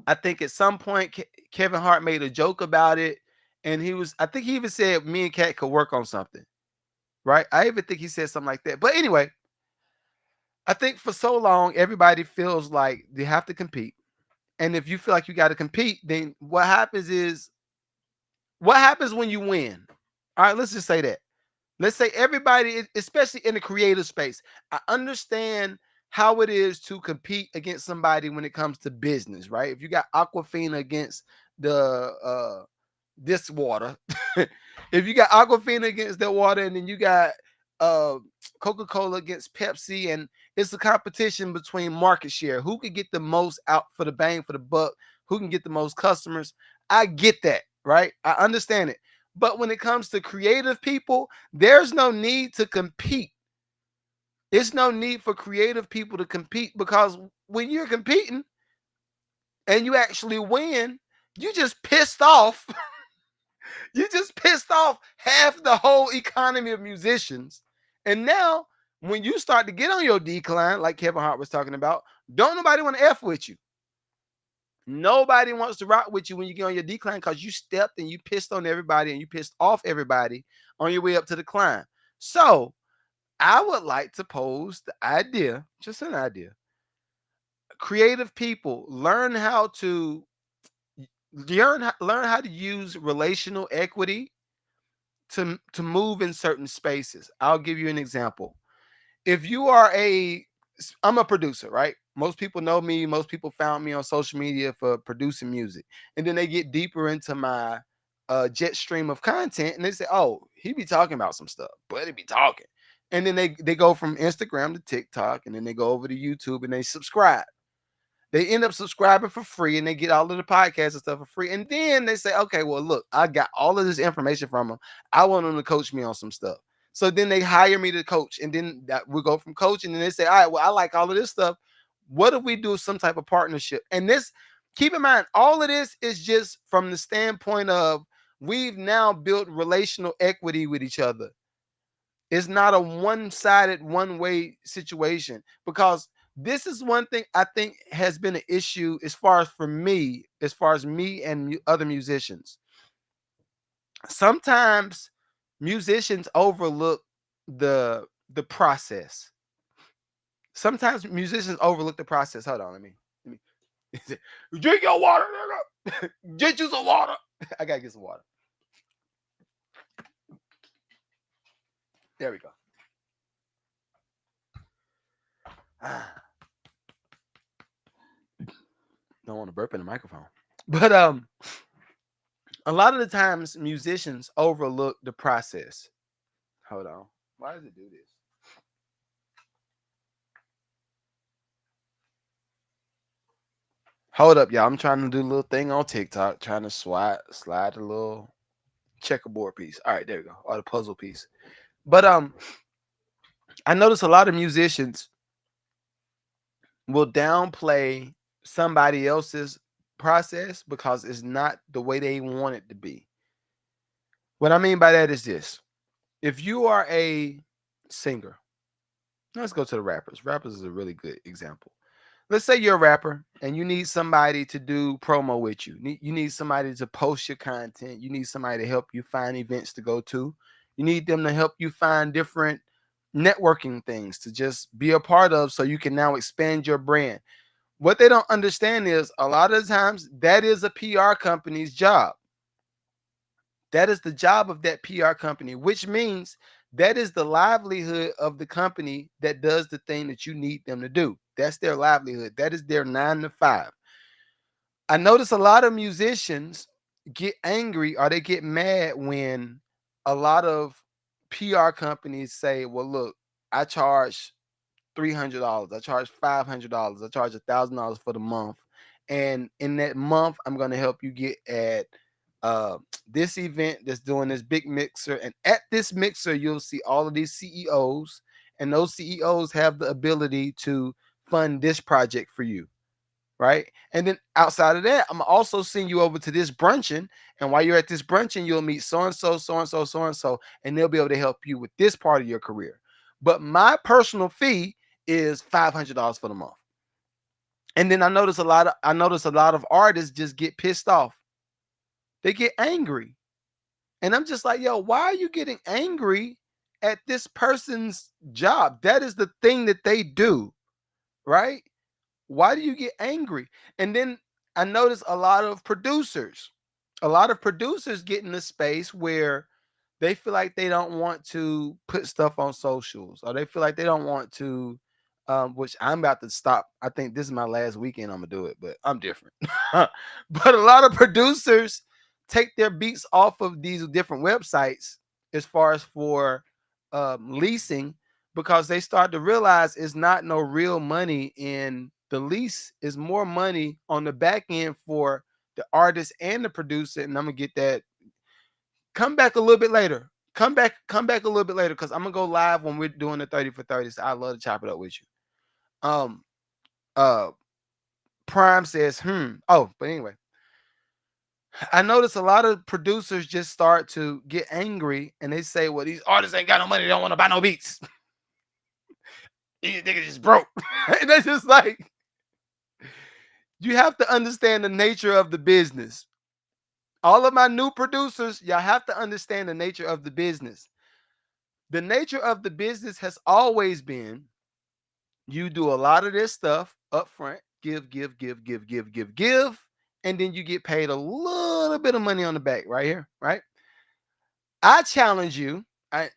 I think at some point Kevin Hart made a joke about it, and I think he even said me and Cat could work on something, right? I even think he said something like that. But anyway, I think for so long everybody feels like they have to compete, and if you feel like you got to compete, then what happens when you win? All right, let's just say that. Let's say everybody, especially in the creative space, I understand how it is to compete against somebody when it comes to business, right? If you got Aquafina against the this water, if you got Aquafina against that water, and then you got Coca-Cola against Pepsi, and it's a competition between market share, who can get the most out for the bang for the buck, who can get the most customers. I get that, right? I understand it. But when it comes to creative people, there's no need to compete. There's no need for creative people to compete, because when you're competing and you actually win, you just pissed off. You just pissed off half the whole economy of musicians. And now when you start to get on your decline, like Kevin Hart was talking about, don't nobody want to F with you. Nobody wants to rock with you when you get on your decline, because you stepped and you pissed on everybody and you pissed off everybody on your way up to the climb. So I would like to pose the idea, just an idea. Creative people, learn how to use relational equity to move in certain spaces. I'll give you an example. If you are I'm a producer, right? Most people know me. Most people found me on social media for producing music. And then they get deeper into my jet stream of content, and they say, oh, he be talking about some stuff, but he be talking. And then they go from Instagram to TikTok, and then they go over to YouTube and they subscribe. They end up subscribing for free, and they get all of the podcasts and stuff for free. And then they say, okay, well, look, I got all of this information from them. I want them to coach me on some stuff. So then they hire me to coach, and then we go from coaching, and they say, all right, well, I like all of this stuff. What if we do some type of partnership? And this, keep in mind, all of this is just from the standpoint of we've now built relational equity with each other. It's not a one-sided, one-way situation, because this is one thing I think has been an issue as far as me and other musicians. Sometimes musicians overlook the process. Sometimes musicians overlook the process. Hold on, let me drink your water. Get you some water. I gotta get some water. There we go. Don't want to burp in the microphone. But a lot of the times musicians overlook the process. Hold on. Why does it do this? Hold up, y'all. I'm trying to do a little thing on TikTok, trying to slide a little checkerboard piece. All right, there we go. Or the puzzle piece. But I notice a lot of musicians will downplay somebody else's process because it's not the way they want it to be. What I mean by that is this. If you are a singer, let's go to the rappers. Rappers is a really good example. Let's say you're a rapper and you need somebody to do promo with you. You need somebody to post your content. You need somebody to help you find events to go to. You need them to help you find different networking things to just be a part of so you can now expand your brand. What they don't understand is a lot of the times that is a PR company's job. That is the job of that PR company, which means that is the livelihood of the company that does the thing that you need them to do. That's their livelihood. That is their 9 to 5. I notice a lot of musicians get angry or they get mad when a lot of PR companies say, well, look, I charge $300. I charge $500. I charge $1,000 for the month. And in that month, I'm going to help you get at this event that's doing this big mixer. And at this mixer, you'll see all of these CEOs. And those CEOs have the ability to fund this project for you. Right. And then outside of that, I'm also send you over to this brunching. And while you're at this brunching, you'll meet so-and-so, so-and-so, so-and-so, and they'll be able to help you with this part of your career. But my personal fee is $500 for the month. And then I notice a lot of artists just get pissed off. They get angry. And I'm just like, yo, why are you getting angry at this person's job? That is the thing that they do. Right? Why do you get angry? And then I notice a lot of producers get in a space where they feel like they don't want to put stuff on socials, or they feel like they don't want to, which I'm about to stop. I think this is my last weekend I'm gonna do it, but I'm different. But a lot of producers take their beats off of these different websites as far as for leasing, because they start to realize it's not no real money in the lease. Is more money on the back end for the artist and the producer. And I'm gonna get that. Come back a little bit later. Come back a little bit later, because I'm gonna go live when we're doing the 30 for 30. So I love to chop it up with you. Prime says, Oh, but anyway. I notice a lot of producers just start to get angry and they say, well, these artists ain't got no money, they don't want to buy no beats. These niggas just broke. And that's just like, you have to understand the nature of the business. All of my new producers, y'all have to understand the nature of the business. The nature of the business has always been you do a lot of this stuff up front, give, and then you get paid a little bit of money on the back right here, right? I challenge you,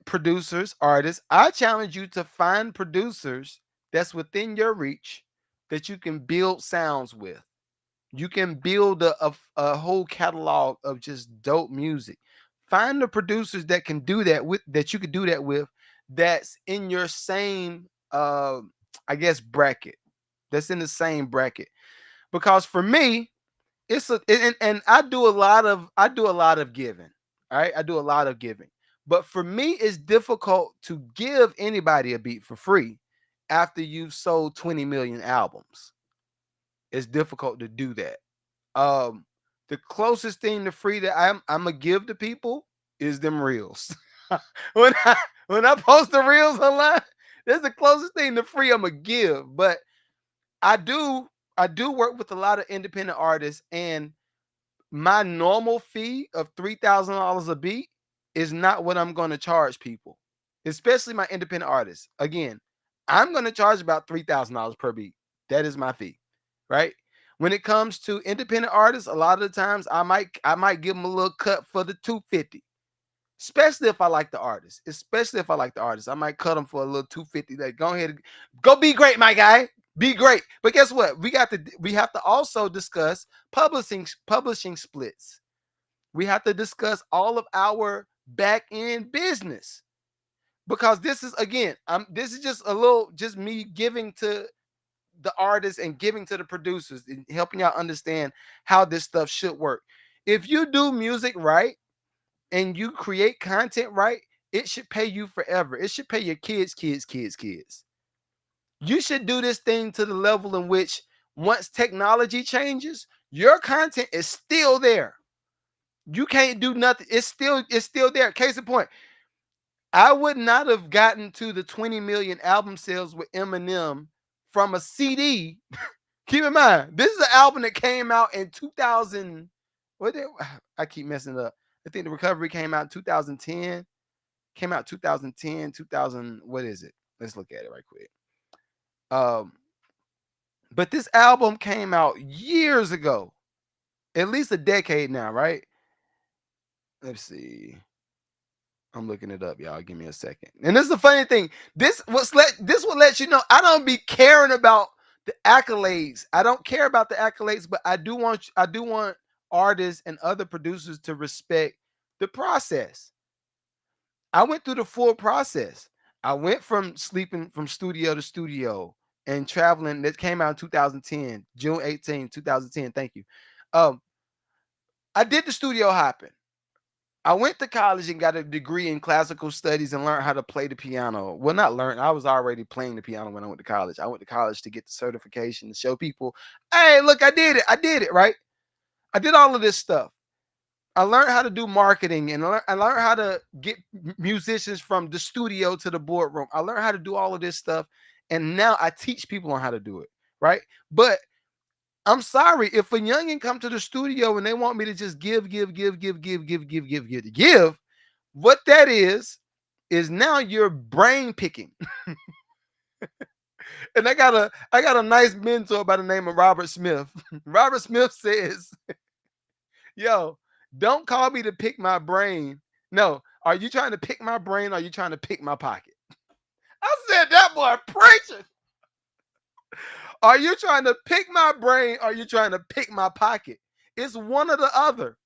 producers, artists, I challenge you to find producers that's within your reach that you can build sounds with. You can build a whole catalog of just dope music. Find the producers that can do that with, that you can do that with, that's in your same I guess bracket. That's in the same bracket. Because for me, it's and I do a lot of giving. All right. I do a lot of giving. But for me, it's difficult to give anybody a beat for free after you've sold 20 million albums. It's difficult to do that. The closest thing to free that I'm gonna give to people is them reels. when I when I post the reels online, that's the closest thing to free I'm gonna give. But I do work with a lot of independent artists, and my normal fee of $3,000 a beat is not what I'm going to charge people, especially my independent artists. Again, I'm going to charge about $3,000 per beat. That is my fee, right? When it comes to independent artists, a lot of the times I might give them a little cut for the 250. Especially if I like the artist. I might cut them for a little 250. Like, go ahead, go be great, my guy. Be great. But guess what? We have to also discuss publishing splits. We have to discuss all of our back end business. Because this is, again, this is just me giving to the artists and giving to the producers and helping y'all understand how this stuff should work. If you do music right and you create content right, it should pay you forever. It should pay your kids. You should do this thing to the level in which once technology changes, your content is still there. You can't do nothing. It's still there. Case in point, I would not have gotten to the 20 million album sales with Eminem from a CD. Keep in mind, this is an album that came out in 2000. I keep messing it up. I think the Recovery came out in 2010. 2000. What is it? Let's look at it right quick. But this album came out years ago, at least a decade now, right? Let's see. I'm looking it up, y'all. Give me a second. And this is the funny thing. This will let you know I don't be caring about the accolades. I don't care about the accolades, but I do want artists and other producers to respect the process. I went through the full process. I went from sleeping from studio to studio and traveling. That came out in 2010, June 18, 2010. Thank you. I did the studio hopping. I went to college and got a degree in classical studies and learned how to play the piano. Well, not learn. I was already playing the piano when I went to college. I went to college to get the certification to show people, hey, look, I did it, right? I did all of this stuff. I learned how to do marketing, and I learned how to get musicians from the studio to the boardroom. I learned how to do all of this stuff, and now I teach people on how to do it, right? But I'm sorry, if a youngin come to the studio and they want me to just give, what that is now you're brain picking. And I got a nice mentor by the name of Robert Smith. Robert Smith says, yo, don't call me to pick my brain. No, are you trying to pick my brain or are you trying to pick my pocket? I said, that boy preaching. Are you trying to pick my brain or are you trying to pick my pocket? It's one or the other.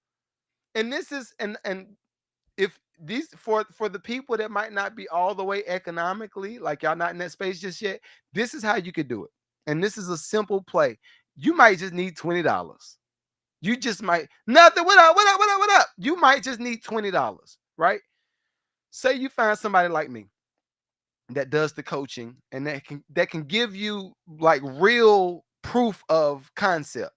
And this is, and if these, for the people that might not be all the way economically, like y'all not in that space just yet, this is how you could do it. And this is a simple play. You might just need $20. You just might, nothing, what up? You might just need $20, right? Say you find somebody like me that does the coaching and that can give you like real proof of concept.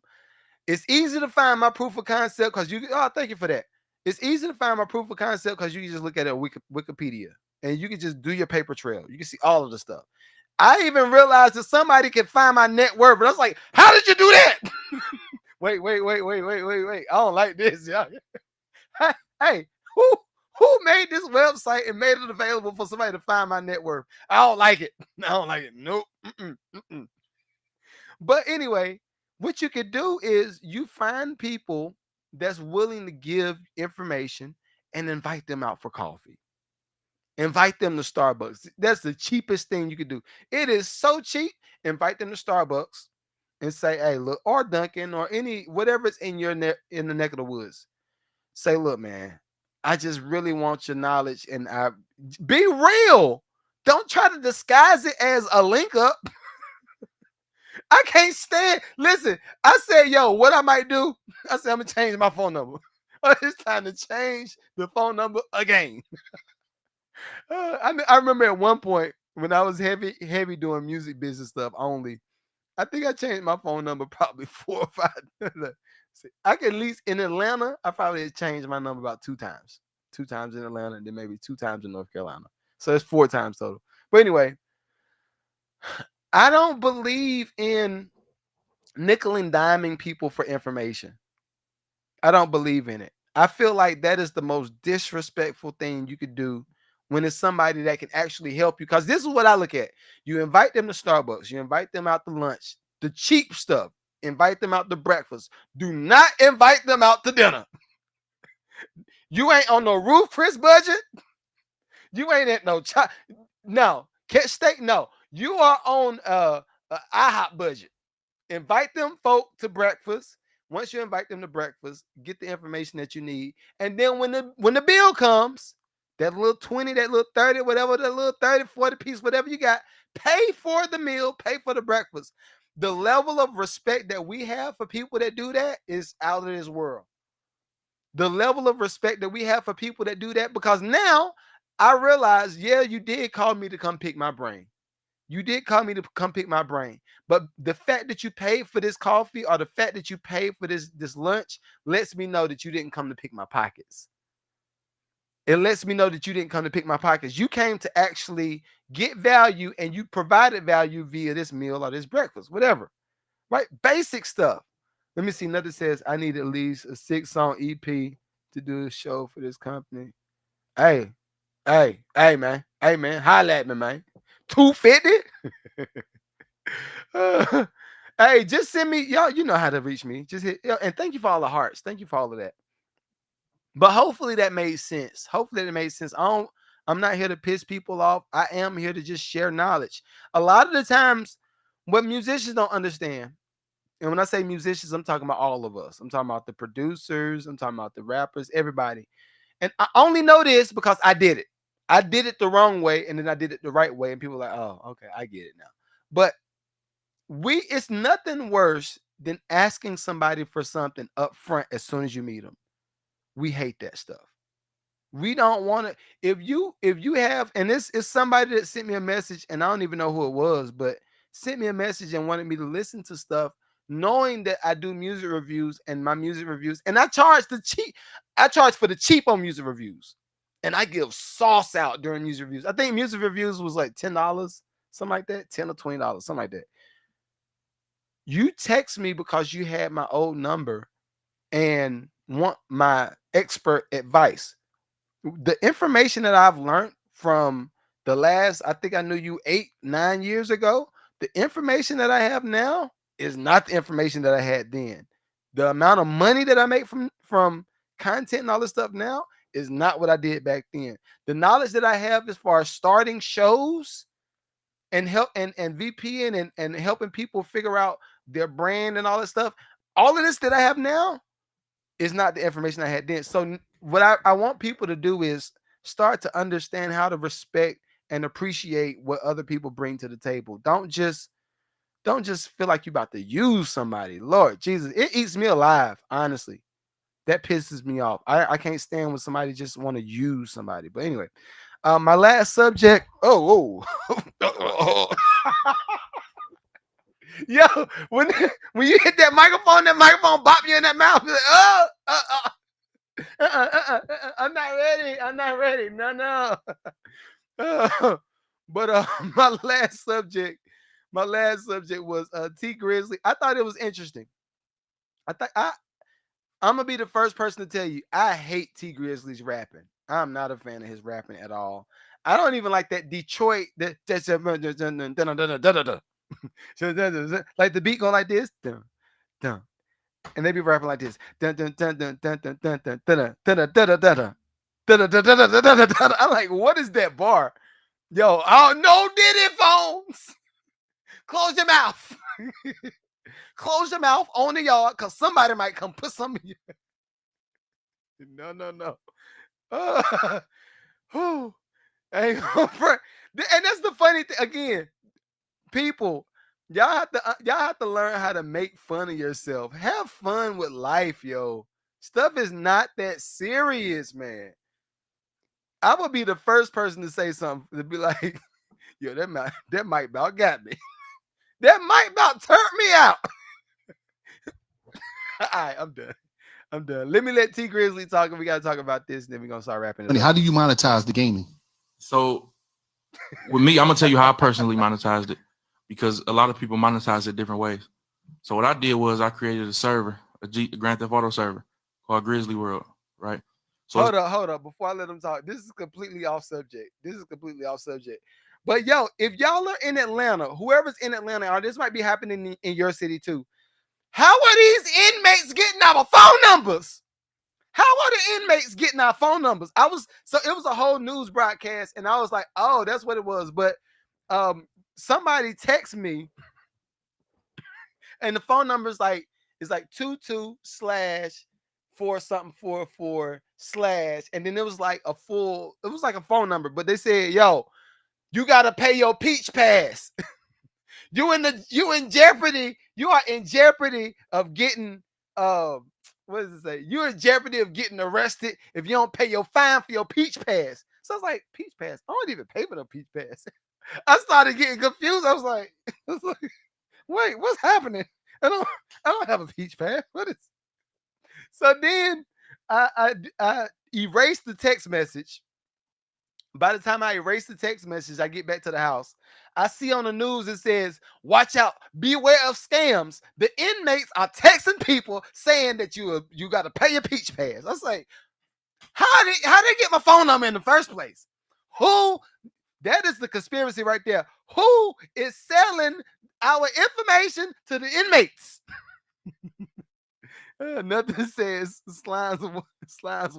It's easy to find my proof of concept because thank you for that. It's easy to find my proof of concept because you can just look at it on Wikipedia and you can just do your paper trail. You can see all of the stuff. I even realized that somebody can find my net worth, but I was like, how did you do that? Wait. I don't like this, y'all. Hey, who made this website and made it available for somebody to find my net worth? I don't like it. Nope. But anyway, what you could do is you find people that's willing to give information and invite them out for coffee. Invite them to Starbucks. That's the cheapest thing you could do. It is so cheap. Invite them to Starbucks and say, hey, look, or Dunkin' or whatever's in in the neck of the woods. Say, look, man, I just really want your knowledge and be real. Don't try to disguise it as a link up. I can't stand. Listen, I said, yo, what I might do? I said, I'm gonna change my phone number. It's time to change the phone number again. I remember at one point when I was heavy doing music business stuff only. I think I changed my phone number probably 4 or 5. I could at least in Atlanta, I probably had changed my number about 2 times. 2 times in Atlanta, and then maybe 2 times in North Carolina. So it's 4 times total. But anyway, I don't believe in nickel and diming people for information. I don't believe in it. I feel like that is the most disrespectful thing you could do when it's somebody that can actually help you. Because this is what I look at. You invite them to Starbucks. You invite them out to lunch. The cheap stuff. Invite them out to breakfast. Do not invite them out to dinner. You ain't on no Roof Chris budget. You ain't at no no catch steak. No, you are on a IHOP budget. Invite them folk to breakfast. Once you invite them to breakfast, get the information that you need, and then when the bill comes, that little 20, that little 30, whatever, that little 30, 40 piece, whatever you got, pay for the meal, pay for the breakfast. The level of respect that we have for people that do that is out of this world. The level of respect that we have for people that do that, because now I realize, yeah, you did call me to come pick my brain. You did call me to come pick my brain. But the fact that you paid for this coffee or the fact that you paid for this lunch lets me know that you didn't come to pick my pockets. It lets me know that you didn't come to pick my pockets. You came to actually get value, and you provided value via this meal or this breakfast, whatever. Right? Basic stuff. Let me see. Nothing says I need at least a 6-song EP to do a show for this company. Hey, man. Hey, man. Holla at me, man. 250. Hey, just send me, y'all. You know how to reach me. Just hit, and thank you for all the hearts. Thank you for all of that. But hopefully that made sense. Hopefully that made sense. I'm not here to piss people off. I am here to just share knowledge. A lot of the times, what musicians don't understand, and when I say musicians, I'm talking about all of us. I'm talking about the producers. I'm talking about the rappers. Everybody. And I only know this because I did it. I did it the wrong way, and then I did it the right way, and people are like, oh, okay, I get it now. But it's nothing worse than asking somebody for something up front as soon as you meet them. We hate that stuff. We don't want to. If you have, and this is somebody that sent me a message, and I don't even know who it was, but sent me a message and wanted me to listen to stuff, knowing that I do music reviews, and my music reviews, and I charge for the cheap on music reviews, and I give sauce out during music reviews. I think music reviews was like $10, something like that, $10 or $20, something like that. You text me because you had my old number and want my expert advice. The information that I've learned from the last, I think I knew you 8-9 years ago. The information that I have now is not the information that I had then. The amount of money that I make from content and all this stuff now is not what I did back then. The knowledge that I have as far as starting shows and help and VPN and helping people figure out their brand and all that stuff, all of this that I have now is not the information I had then. So what I want people to do is start to understand how to respect and appreciate what other people bring to the table. Don't just feel like you're about to use somebody. Lord Jesus, it eats me alive, honestly. That pisses me off. I can't stand when somebody just want to use somebody. But anyway, my last subject. Oh. Yo, when you hit that microphone bop you in that mouth. You're like, I'm not ready. No. But my last subject was T Grizzly. I thought it was interesting. I'm gonna be the first person to tell you I hate T Grizzly's rapping. I'm not a fan of his rapping at all. I don't even like that Detroit like the beat going like this, dun, dun, and they be rapping like this. I'm like, what is that bar? Yo, oh no, Diddy phones. Close your mouth. Close your mouth on the yard, because somebody might come put some in you. No. Ain't gonna front. And that's the funny thing. Again, people, y'all have to learn how to make fun of yourself. Have fun with life, yo. Stuff is not that serious, man. I would be the first person to say something to be like, yo, that might about got me. That might about turned me out. All right, I'm done. Let me let T Grizzly talk, and we gotta talk about this, and then we're gonna start wrapping it up. How do you monetize the gaming? So with me, I'm gonna tell you how I personally monetized it, because a lot of people monetize it different ways. So what I did was I created a server, a Grand Theft Auto server called Grizzly World, right? So hold up. Before I let them talk, this is completely off subject. But yo, if y'all are in Atlanta, whoever's in Atlanta, or this might be happening in your city too. How are these inmates getting our phone numbers? How are the inmates getting our phone numbers? It was a whole news broadcast, and I was like, oh, that's what it was. But somebody text me, and the phone number is like 22/444/ and then it was like a phone number, but they said, yo, you gotta pay your peach pass. You are in jeopardy of getting what does it say? You're in jeopardy of getting arrested if you don't pay your fine for your peach pass. So I was like, peach pass? I don't even pay for no peach pass. I started getting confused. I was like, wait, what's happening? I don't have a peach pass. What is? So then I erased the text message. By the time I erase the text message, I get back to the house. I see on the news it says, watch out, beware of scams. The inmates are texting people saying that you got to pay your peach pass. I was like, how did they get my phone number in the first place? Who? That is the conspiracy right there. Who is selling our information to the inmates? Nothing says slimes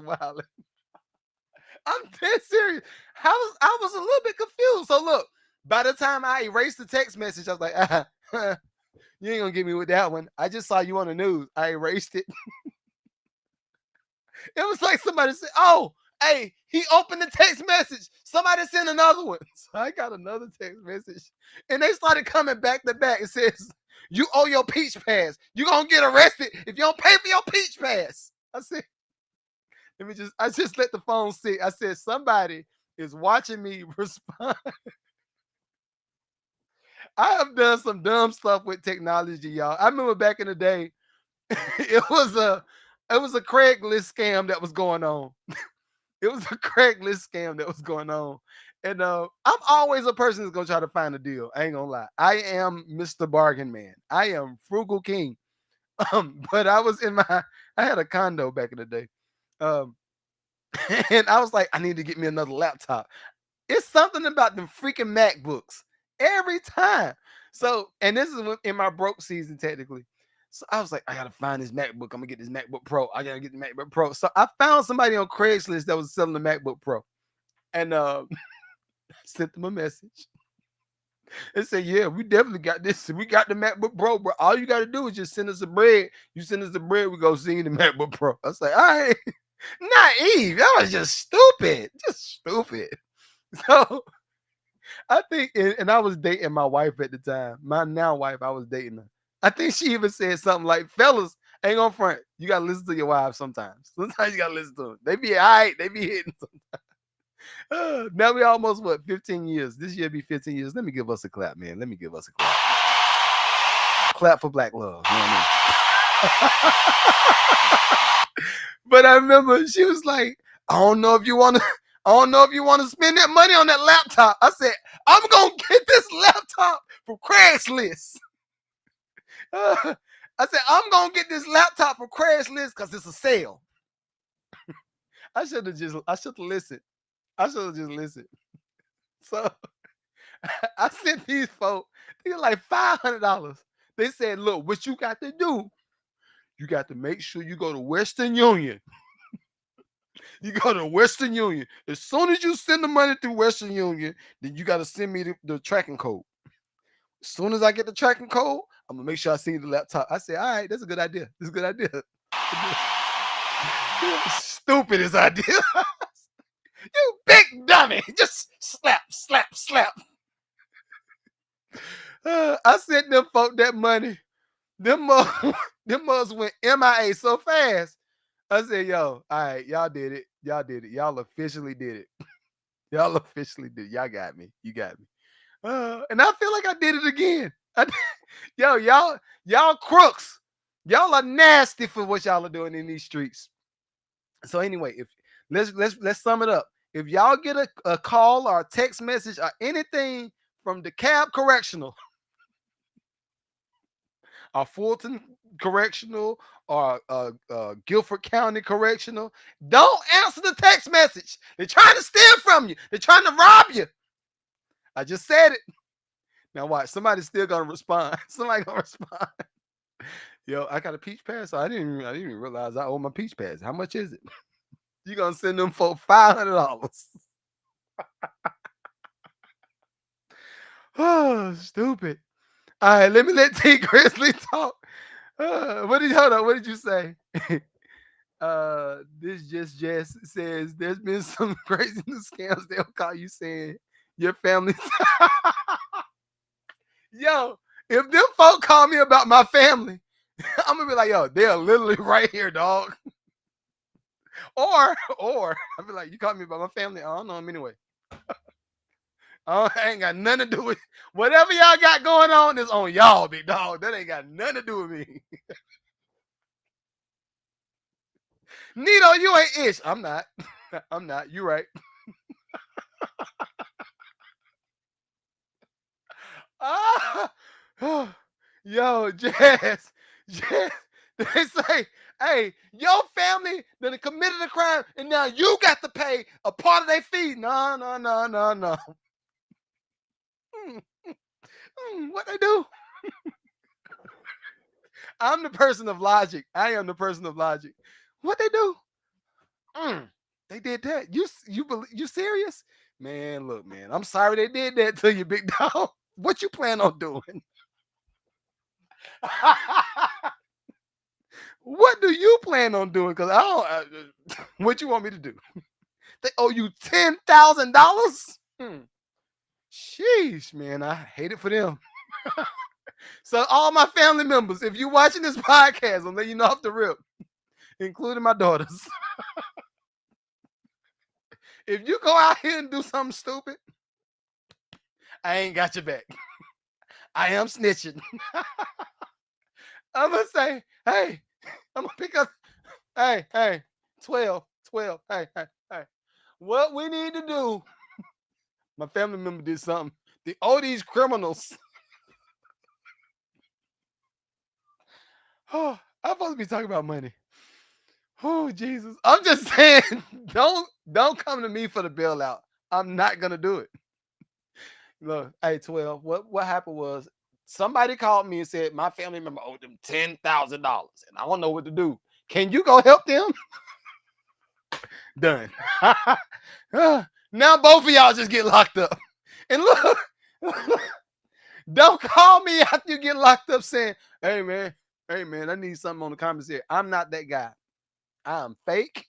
wild. I'm dead serious. I was a little bit confused. So look, by the time I erased the text message, I was like, you ain't gonna get me with that one. I just saw you on the news. I erased it. It was like somebody said, oh, hey, he opened the text message. Somebody sent another one. So I got another text message. And they started coming back to back. It says, you owe your peach pass. You're gonna get arrested if you don't pay for your peach pass. I said, I just let the phone sit. I said, somebody is watching me respond. I have done some dumb stuff with technology, y'all. I remember back in the day, it was a Craigslist scam that was going on. And I'm always a person that's gonna try to find a deal. I ain't gonna lie. I am Mr. Bargain Man. I am Frugal King. But I had a condo back in the day. And I was like, I need to get me another laptop. It's something about them freaking MacBooks every time. So, and this is in my broke season, technically. So I was like, I gotta find this MacBook. I'm gonna get this MacBook Pro. I gotta get the MacBook Pro. So I found somebody on Craigslist that was selling the MacBook Pro. And sent them a message. They said, yeah, we definitely got this. We got the MacBook Pro, bro. All you got to do is just send us the bread. You send us the bread, we go see the MacBook Pro. I was like, all right, naive. That was just stupid. So I think, and I was dating my wife at the time. My now wife, I was dating her. I think she even said something like, fellas, ain't gonna front. You got to listen to your wives sometimes. Sometimes you got to listen to them. They be all right. They be hitting sometimes. Now we almost 15 years. This year be 15 years. Let me give us a clap, man. Let me give us a clap. Clap for black love. You know what I mean? But I remember she was like, I don't know if you want to spend that money on that laptop. I said, I'm gonna get this laptop from Craigslist. I said, I'm gonna get this laptop from Craigslist because it's a sale. I should have listened. So I sent these folks, they were like $500. They said, look, what you got to do, you got to make sure you go to Western Union. You go to Western Union. As soon as you send the money through Western Union, then you got to send me the tracking code. As soon as I get the tracking code, I'm going to make sure I see the laptop. I said, all right, that's a good idea. Stupidest idea. You big dummy. me. Just slap, slap, slap. I sent them folk that money. Them mugs went MIA so fast. I said, yo, all right, y'all did it. Y'all did it. Y'all officially did it. Y'all officially did it. Y'all got me. You got me. And I feel like I did it again. Yo, y'all crooks. Y'all are nasty for what y'all are doing in these streets. So anyway, if let's sum it up. If y'all get a call or a text message or anything from DeKalb Correctional or Fulton Correctional or Guilford County Correctional, don't answer the text message. They're trying to steal from you. They're trying to rob you. I just said it. Now watch, somebody's still gonna respond. Somebody gonna respond. Yo, I got a peach pass. I didn't even realize I owe my peach pass. How much is it? You gonna send them for $500? Oh, stupid. All right, let me let T Grizzly talk. What did you say? This just Jess says there's been some crazy new scams. They'll call you saying your family. Yo, if them folk call me about my family, I'm gonna be like, yo, they're literally right here, dog. Or I'll be like, you call me about my family. I don't know them anyway. I ain't got nothing to do with whatever y'all got going on is on y'all, big dog. That ain't got nothing to do with me. Nito, you ain't ish. I'm not. I'm not. You right. Yo, Jazz. They say, hey, your family done committed a crime, and now you got to pay a part of their fee. No. What they do? I'm the person of logic. I am the person of logic. What they do? They did that. You serious? Man, look, man. I'm sorry they did that to you, big dog. What you plan on doing? What do you plan on doing? Because I don't. What you want me to do? They owe you $10,000. Sheesh, man. I hate it for them. So all my family members, if you're watching this podcast, I'm letting you know off the rip, including my daughters. If you go out here and do something stupid, I ain't got your back. I am snitching. I'm gonna say, hey, I'm gonna pick up, hey, 12, hey. What we need to do, my family member did something. They owe these criminals. Oh, I'm supposed to be talking about money. Oh, Jesus. I'm just saying, don't come to me for the bailout. I'm not gonna do it. Look, hey, 12. What happened was somebody called me and said my family member owed them $10,000, and I don't know what to do. Can you go help them? Done. Now both of y'all just get locked up. And look, don't call me after you get locked up saying, hey man, I need something on the commissary. I'm not that guy. I am fake.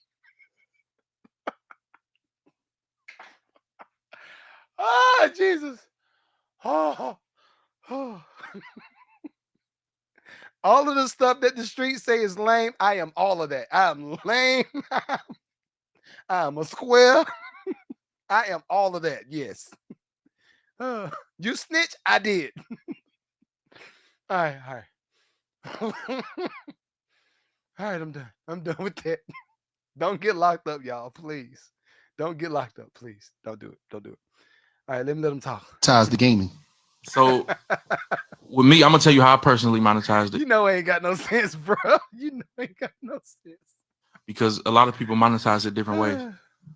Oh, Jesus. Oh. All of the stuff that the streets say is lame, I am all of that. I am lame. I am a square. I am all of that. Yes. You snitch? I did. All right. All right, I'm done. I'm done with that. Don't get locked up, y'all. Please. Don't get locked up. Please. Don't do it. All right, let them talk. Ties the gaming. So with me, I'm gonna tell you how I personally monetized it. You know, ain't got no sense, bro. You know, ain't got no sense. Because a lot of people monetize it different ways.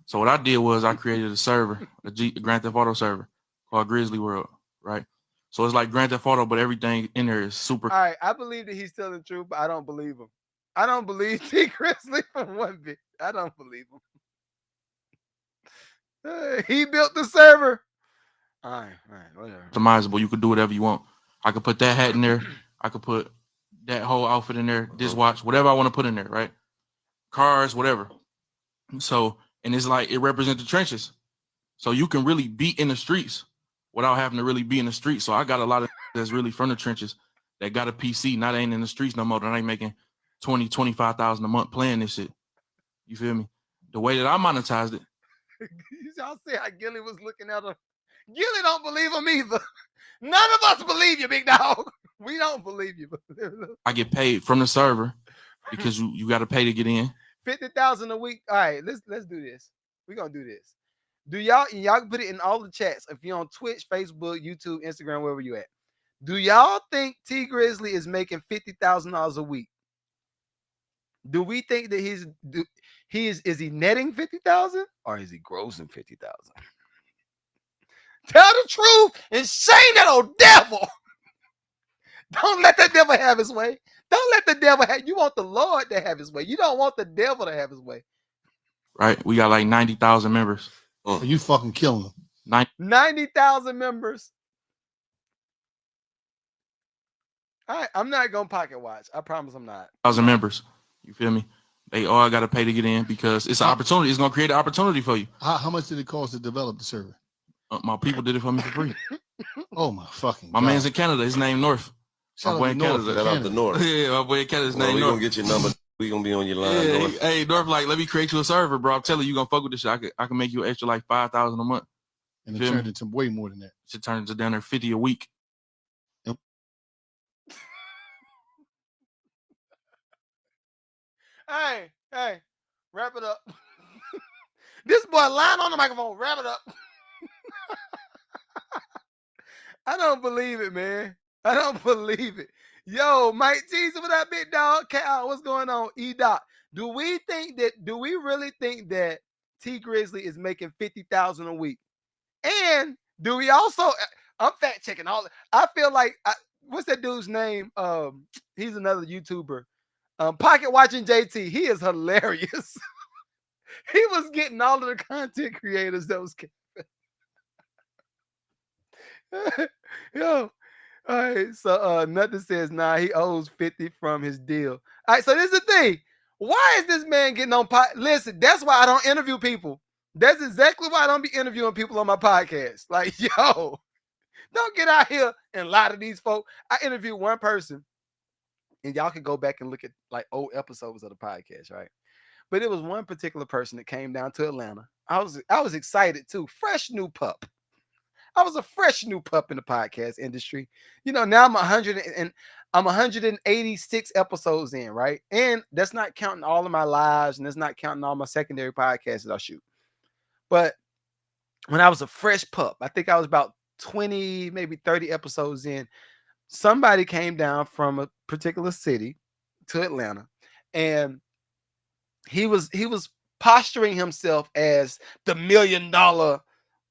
So what I did was I created a server, a Grand Theft Auto server called Grizzly World, right? So it's like Grand Theft Auto, but everything in there is super. All right, I believe that he's telling the truth, but I don't believe him. I don't believe T Grizzly for one bit. I don't believe him. He built the server. All right, whatever. Customizable. You could do whatever you want. I could put that hat in there. I could put that whole outfit in there. This watch, whatever I want to put in there, right? Cars, whatever. So, and it's like it represents the trenches. So you can really be in the streets without having to really be in the streets. So I got a lot of that's really from the trenches that got a PC, now they ain't in the streets no more. They ain't making 20, 25,000 a month playing this shit. You feel me? The way that I monetized it. Y'all see how Gilly was looking at him. Gilly don't believe him either. None of us believe you, big dog. We don't believe you. I get paid from the server because you got to pay to get in. 50,000 a week. All right, let's do this. We're gonna do this. Do y'all can put it in all the chats if you're on Twitch, Facebook, YouTube, Instagram, wherever you at. Do y'all think T Grizzly is making $50,000 a week? Do we think that is he netting 50,000 or is he grossing 50,000? Tell the truth and shame that old devil. Don't let the devil have his way. Don't let the devil have. You want the Lord to have his way. You don't want the devil to have his way. Right? We got like 90,000 members. So you fucking killing them. 90,000 members. All right, I'm not gonna pocket watch. I promise I'm not. 1,000 members. You feel me? They all got to pay to get in because it's an opportunity. It's gonna create an opportunity for you. How much did it cost to develop the server? My people did it for me for free. Oh my fucking! My man's in Canada. His name North. Shout my boy out in to North. Canada. Shout out to North. Yeah, my boy in Canada. His name we North. Gonna get your number. We gonna be on your line. Yeah, North. hey North, like let me create you a server, bro. I'm telling you, gonna fuck with this shit. I can make you extra like 5,000 a month. And it turned into way more than that. It turns to down there 50 a week. Yep. Hey, wrap it up. This boy lying on the microphone. Wrap it up. I don't believe it, man. I don't believe it. Yo, Mike Teaser with that big dog. Cal, what's going on? E-Dot. Do we really think that T Grizzly is making 50,000 a week? And do we also, I'm fact checking all, I feel like, what's that dude's name? He's another YouTuber. Pocket Watching JT. He is hilarious. He was getting all of the content creators that was yo. All right, so nothing says he owes 50 from his deal. All right, so this is the thing. Why is this man getting on listen, that's why I don't interview people. That's exactly why I don't be interviewing people on my podcast. Like, yo, don't get out here and lie to these folks. I interviewed one person, and y'all can go back and look at like old episodes of the podcast, right? But it was one particular person that came down to Atlanta. I was excited too. Fresh new pup. I was a fresh new pup in the podcast industry. You know, now I'm 186 episodes in, right? And that's not counting all of my lives, and that's not counting all my secondary podcasts that I shoot. But when I was a fresh pup, I think I was about 20, maybe 30 episodes in, somebody came down from a particular city to Atlanta, and he was posturing himself as the $1 million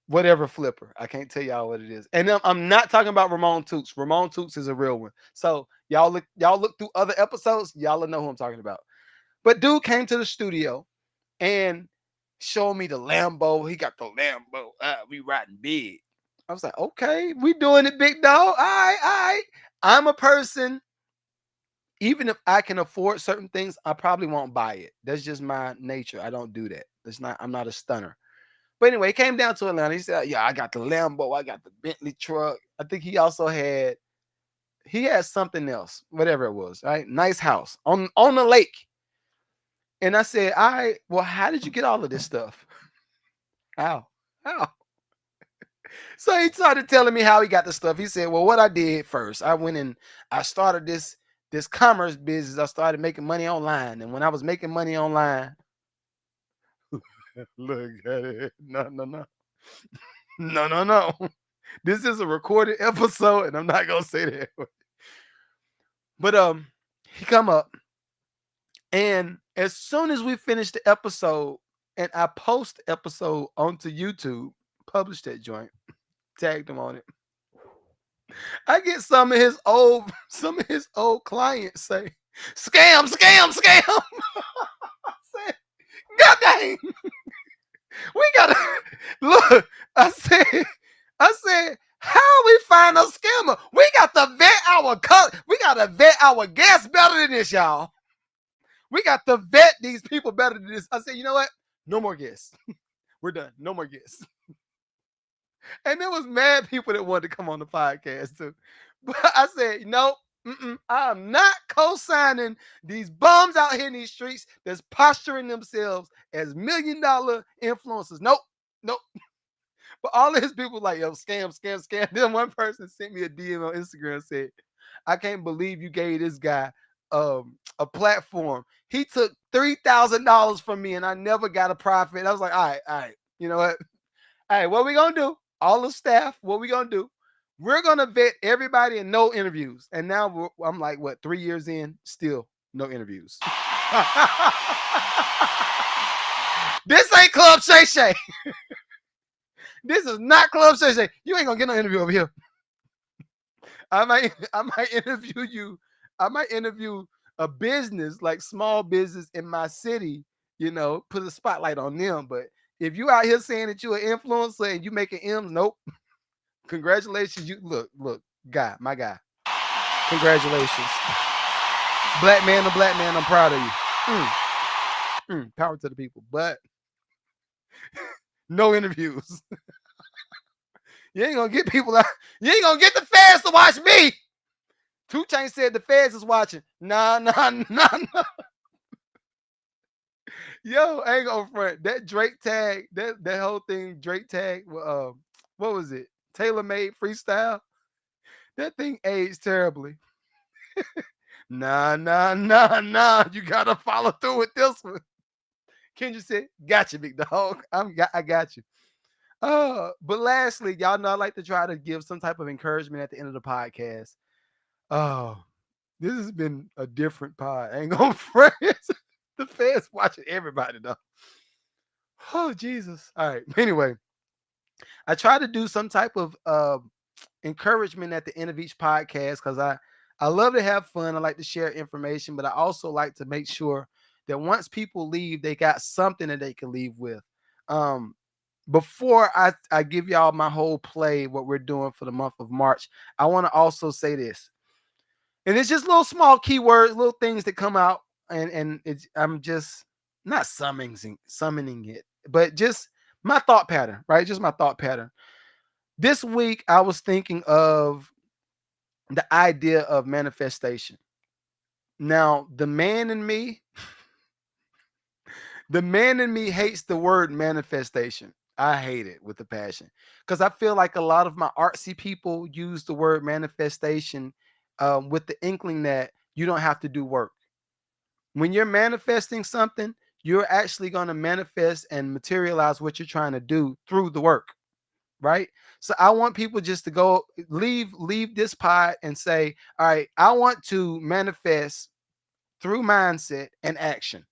whatever flipper. I can't tell y'all what it is. And I'm not talking about Ramon Toots. Ramon Toots is a real one. So y'all look through other episodes, y'all will know who I'm talking about. But dude came to the studio and showed me the Lambo. He got the Lambo. We riding big. I was like, okay, we doing it, big dog. All right. I'm a person, even if I can afford certain things, I probably won't buy it. That's just my nature. I don't do that. I'm not a stunner. But anyway, he came down to Atlanta. He said, yeah, I got the Lambo. I got the Bentley truck. I think he also had something else, whatever it was, right? Nice house on the lake. And I said, all right, well, how did you get all of this stuff? How? So he started telling me how he got the stuff. He said, well, what I did first, I went and I started this commerce business. I started making money online. And when I was making money online, look at it. No. This is a recorded episode, and I'm not gonna say that. But he come up, and as soon as we finished the episode, and I post the episode onto YouTube, published that joint, tagged him on it. I get some of his old clients say, scam. I said, God dang. We gotta look. I said, how we find a scammer? We got to vet our guests better than this, y'all. We got to vet these people better than this. I said, you know what? No more guests. We're done. No more guests. And there was mad people that wanted to come on the podcast too. But I said, nope, I'm not co-signing these bums out here in these streets that's posturing themselves as $1 million influencers. Nope, nope. But all of his people like, yo, scam, scam, scam. Then one person sent me a DM on Instagram and said, I can't believe you gave this guy a platform. He took $3,000 from me and I never got a profit. I was like, all right. You know what? All right, what we gonna do? All the staff, what we gonna do? We're gonna vet everybody and no interviews. And now I'm like, what, 3 years in, still no interviews. This ain't Club Shay Shay. This is not Club Shay Shay. You ain't gonna get no interview over here. I might interview you. I might interview a business, like small business in my city, you know, put a spotlight on them. But if you out here saying that you're an influencer and you making M's, nope. Congratulations. You look, guy, my guy. Congratulations. Black man, I'm proud of you. Power to the people. But no interviews. You ain't gonna get people out. You ain't gonna get the feds to watch me. 2 Chainz said the feds is watching. Nah. Yo, I ain't gonna front. That Drake tag, that whole thing, Drake tag, what was it? Tailor-made freestyle. That thing aged terribly. Nah. You gotta follow through with this one. Kendra said, "Gotcha, big dog. I got you." But lastly, y'all know I like to try to give some type of encouragement at the end of the podcast. Oh, this has been a different pod. I ain't gonna front. The feds watching everybody though. Oh, Jesus. All right. Anyway, I try to do some type of encouragement at the end of each podcast because I love to have fun. I like to share information, but I also like to make sure that once people leave, they got something that they can leave with. Before I give y'all my whole play, what we're doing for the month of March, I want to also say this. And it's just little small keywords, little things that come out, and I'm just not summoning it, but just my thought pattern, right? Just my thought pattern. This week, I was thinking of the idea of manifestation. Now, the man in me hates the word manifestation. I hate it with a passion because I feel like a lot of my artsy people use the word manifestation with the inkling that you don't have to do work. When you're manifesting something, you're actually going to manifest and materialize what you're trying to do through the work, right? So I want people just to go leave this pod and say, all right, I want to manifest through mindset and action.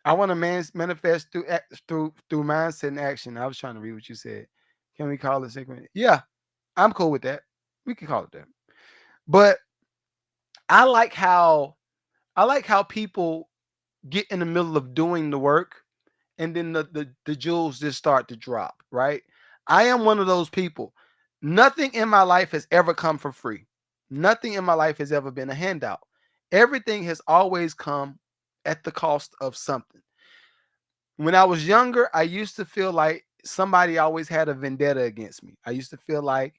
I want to manifest through mindset and action. I was trying to read what you said. Can we call it segment? Yeah, I'm cool with that. We can call it that. But I like how people get in the middle of doing the work and then the jewels just start to drop, right? I am one of those people. Nothing in my life has ever come for free. Nothing in my life has ever been a handout. Everything has always come at the cost of something. When I was younger, I used to feel like somebody always had a vendetta against me. I used to feel like,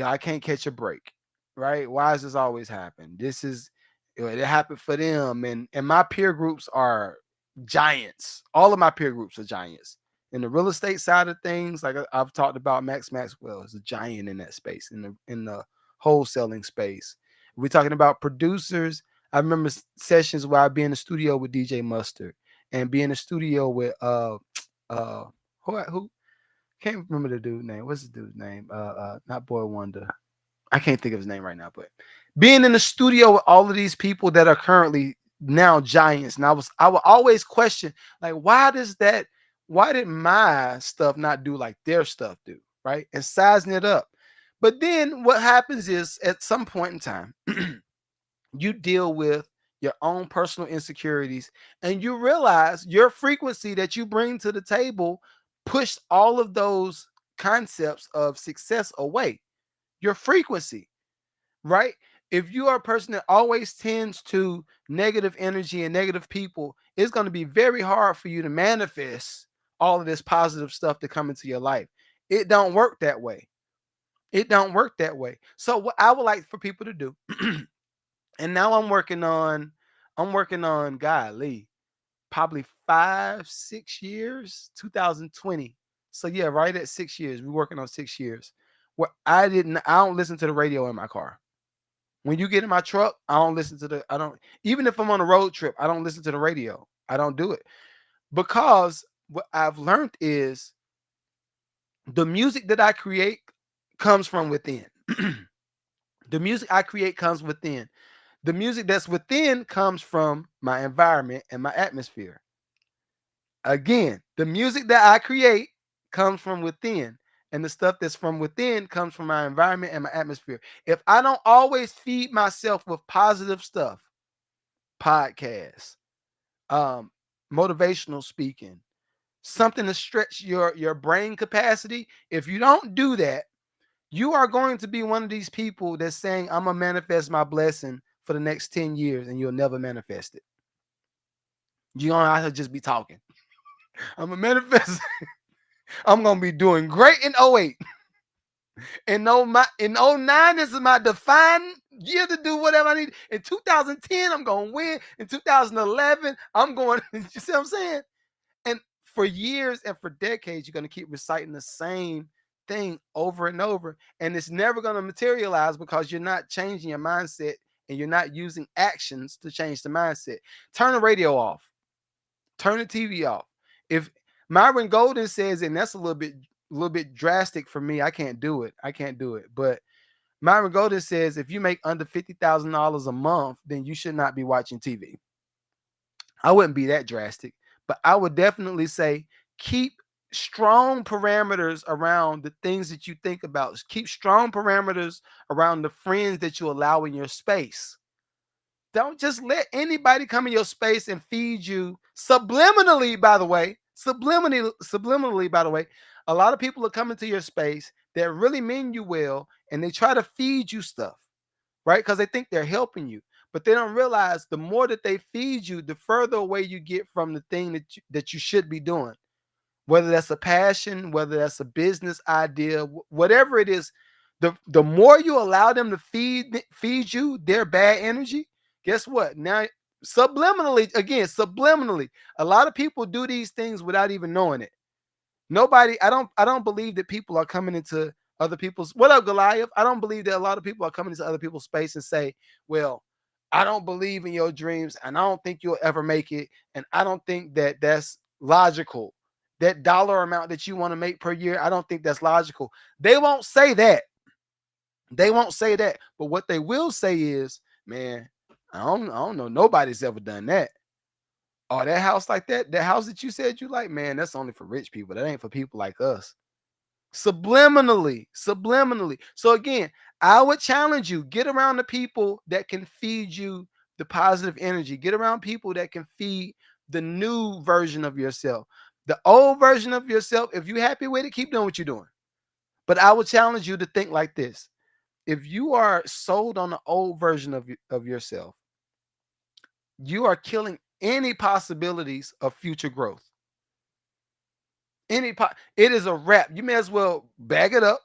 I can't catch a break, right? Why does this always happen? It happened for them. And my peer groups are giants. All of my peer groups are giants. In the real estate side of things, like I've talked about, Max Maxwell is a giant in that space, in the wholesaling space. We're talking about producers. I remember sessions where I'd be in the studio with DJ Mustard and be in the studio with who can't remember the dude's name. What's the dude's name? Not Boy Wonder. I can't think of his name right now, but being in the studio with all of these people that are currently now giants. And I would always question, like, why did my stuff not do like their stuff do? Right. And sizing it up. But then what happens is at some point in time, you deal with your own personal insecurities and you realize your frequency that you bring to the table pushed all of those concepts of success away. Your frequency, right? If you are a person that always tends to negative energy and negative people, it's going to be very hard for you to manifest all of this positive stuff to come into your life. It don't work that way. It don't work that way. So what I would like for people to do, and now I'm working on, golly, probably 5-6 years, 2020. So yeah, right at 6 years. We're working on 6 years. Where I don't listen to the radio in my car. When you get in my truck, I don't, even if I'm on a road trip, I don't listen to the radio. I don't do it. Because what I've learned is the music that I create comes from within. The music I create comes within. The music that's within comes from my environment and my atmosphere. Again, the music that I create comes from within, and the stuff that's from within comes from my environment and my atmosphere. If I don't always feed myself with positive stuff, podcasts, motivational speaking, something to stretch your brain capacity, if you don't do that, you are going to be one of these people that's saying, I'm gonna manifest my blessing for the next 10 years, and you'll never manifest it. You're gonna have to just be talking. I'm gonna manifest. I'm gonna be doing great in 08. In 09, this is my defining year to do whatever I need. In 2010, I'm gonna win. In 2011, I'm going. You see what I'm saying? And for years and for decades, you're gonna keep reciting the same thing over and over, and it's never gonna materialize because you're not changing your mindset and you're not using actions to change the mindset. Turn the radio off. Turn the TV off. If Myron Golden says, and that's a little bit drastic for me, I can't do it. But Myron Golden says, if you make under $50,000 a month, then you should not be watching TV. I wouldn't be that drastic, but I would definitely say keep strong parameters around the things that you think about. Keep strong parameters around the friends that you allow in your space. Don't just let anybody come in your space and feed you subliminally, by the way. Subliminally, by the way. A lot of people are coming to your space that really mean you well, and they try to feed you stuff, right? Because they think they're helping you. But they don't realize the more that they feed you, the further away you get from the thing that you should be doing. Whether that's a passion, whether that's a business idea, whatever it is, the more you allow them to feed you their bad energy, guess what? Now, subliminally, a lot of people do these things without even knowing it. I don't believe that people are coming into other people's, what up, Goliath? I don't believe that a lot of people are coming into other people's space and say, well, I don't believe in your dreams, and I don't think you'll ever make it, and I don't think that that's logical. That dollar amount that you want to make per year, I don't think that's logical. They won't say that. But what they will say is, man, I don't know. Nobody's ever done that. Oh, that house like that house that you said you like, man, that's only for rich people. That ain't for people like us. Subliminally. So again, I would challenge you, get around the people that can feed you the positive energy. Get around people that can feed the new version of yourself. The old version of yourself, if you're happy with it, keep doing what you're doing. But I would challenge you to think like this. If you are sold on the old version of yourself, you are killing any possibilities of future growth. It is a wrap. You may as well bag it up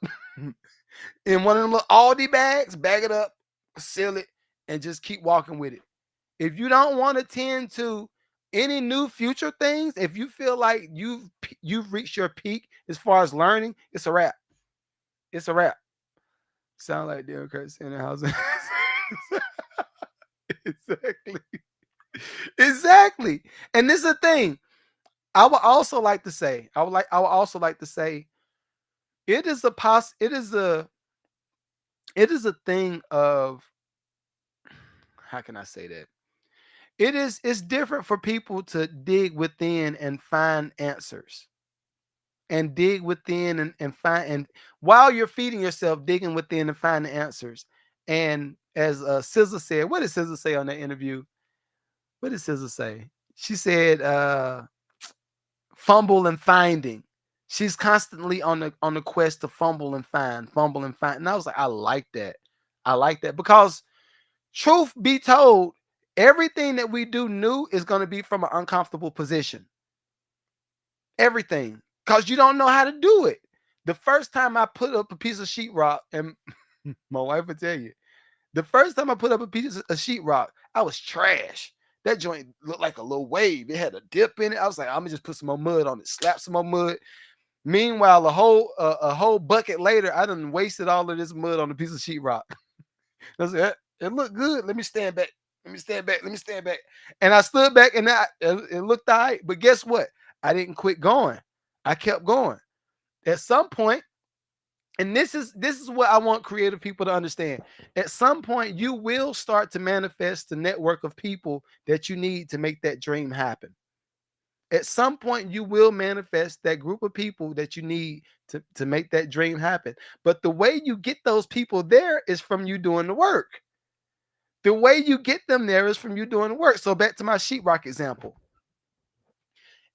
in one of them little Aldi bags, bag it up, seal it, and just keep walking with it. If you don't want to tend to any new future things, if you feel like you've reached your peak as far as learning, it's a wrap. It's a wrap. Sound like Democrats in the house. Exactly. And this is the thing. I would also like to say, it is a thing of, how can I say that? It's different for people to dig within and find answers. And dig within and find, and while you're feeding yourself, digging within and finding answers. And as SZA said, what did SZA say on that interview? What did SZA say? She said, fumble and finding. She's constantly on the quest to fumble and find. And I was like, I like that because truth be told, everything that we do new is going to be from an uncomfortable position. Everything. Because you don't know how to do it. The first time I put up a piece of sheetrock, and my wife will tell you, the first time I put up a piece of sheetrock, I was trash. That joint looked like a little wave. It had a dip in it. I was like, I'm gonna just put some more mud on it, slap some more mud. Meanwhile, a whole bucket later, I done wasted all of this mud on a piece of sheetrock. I said, it looked good. Let me stand back. Let me stand back. Let me stand back. And I stood back, and it looked all right. But guess what? I didn't quit going. I kept going. At some point, and this is what I want creative people to understand. At some point, you will start to manifest the network of people that you need to make that dream happen. At some point, you will manifest that group of people that you need to make that dream happen. But the way you get those people there is from you doing the work. The way you get them there is from you doing the work. So back to my sheetrock example.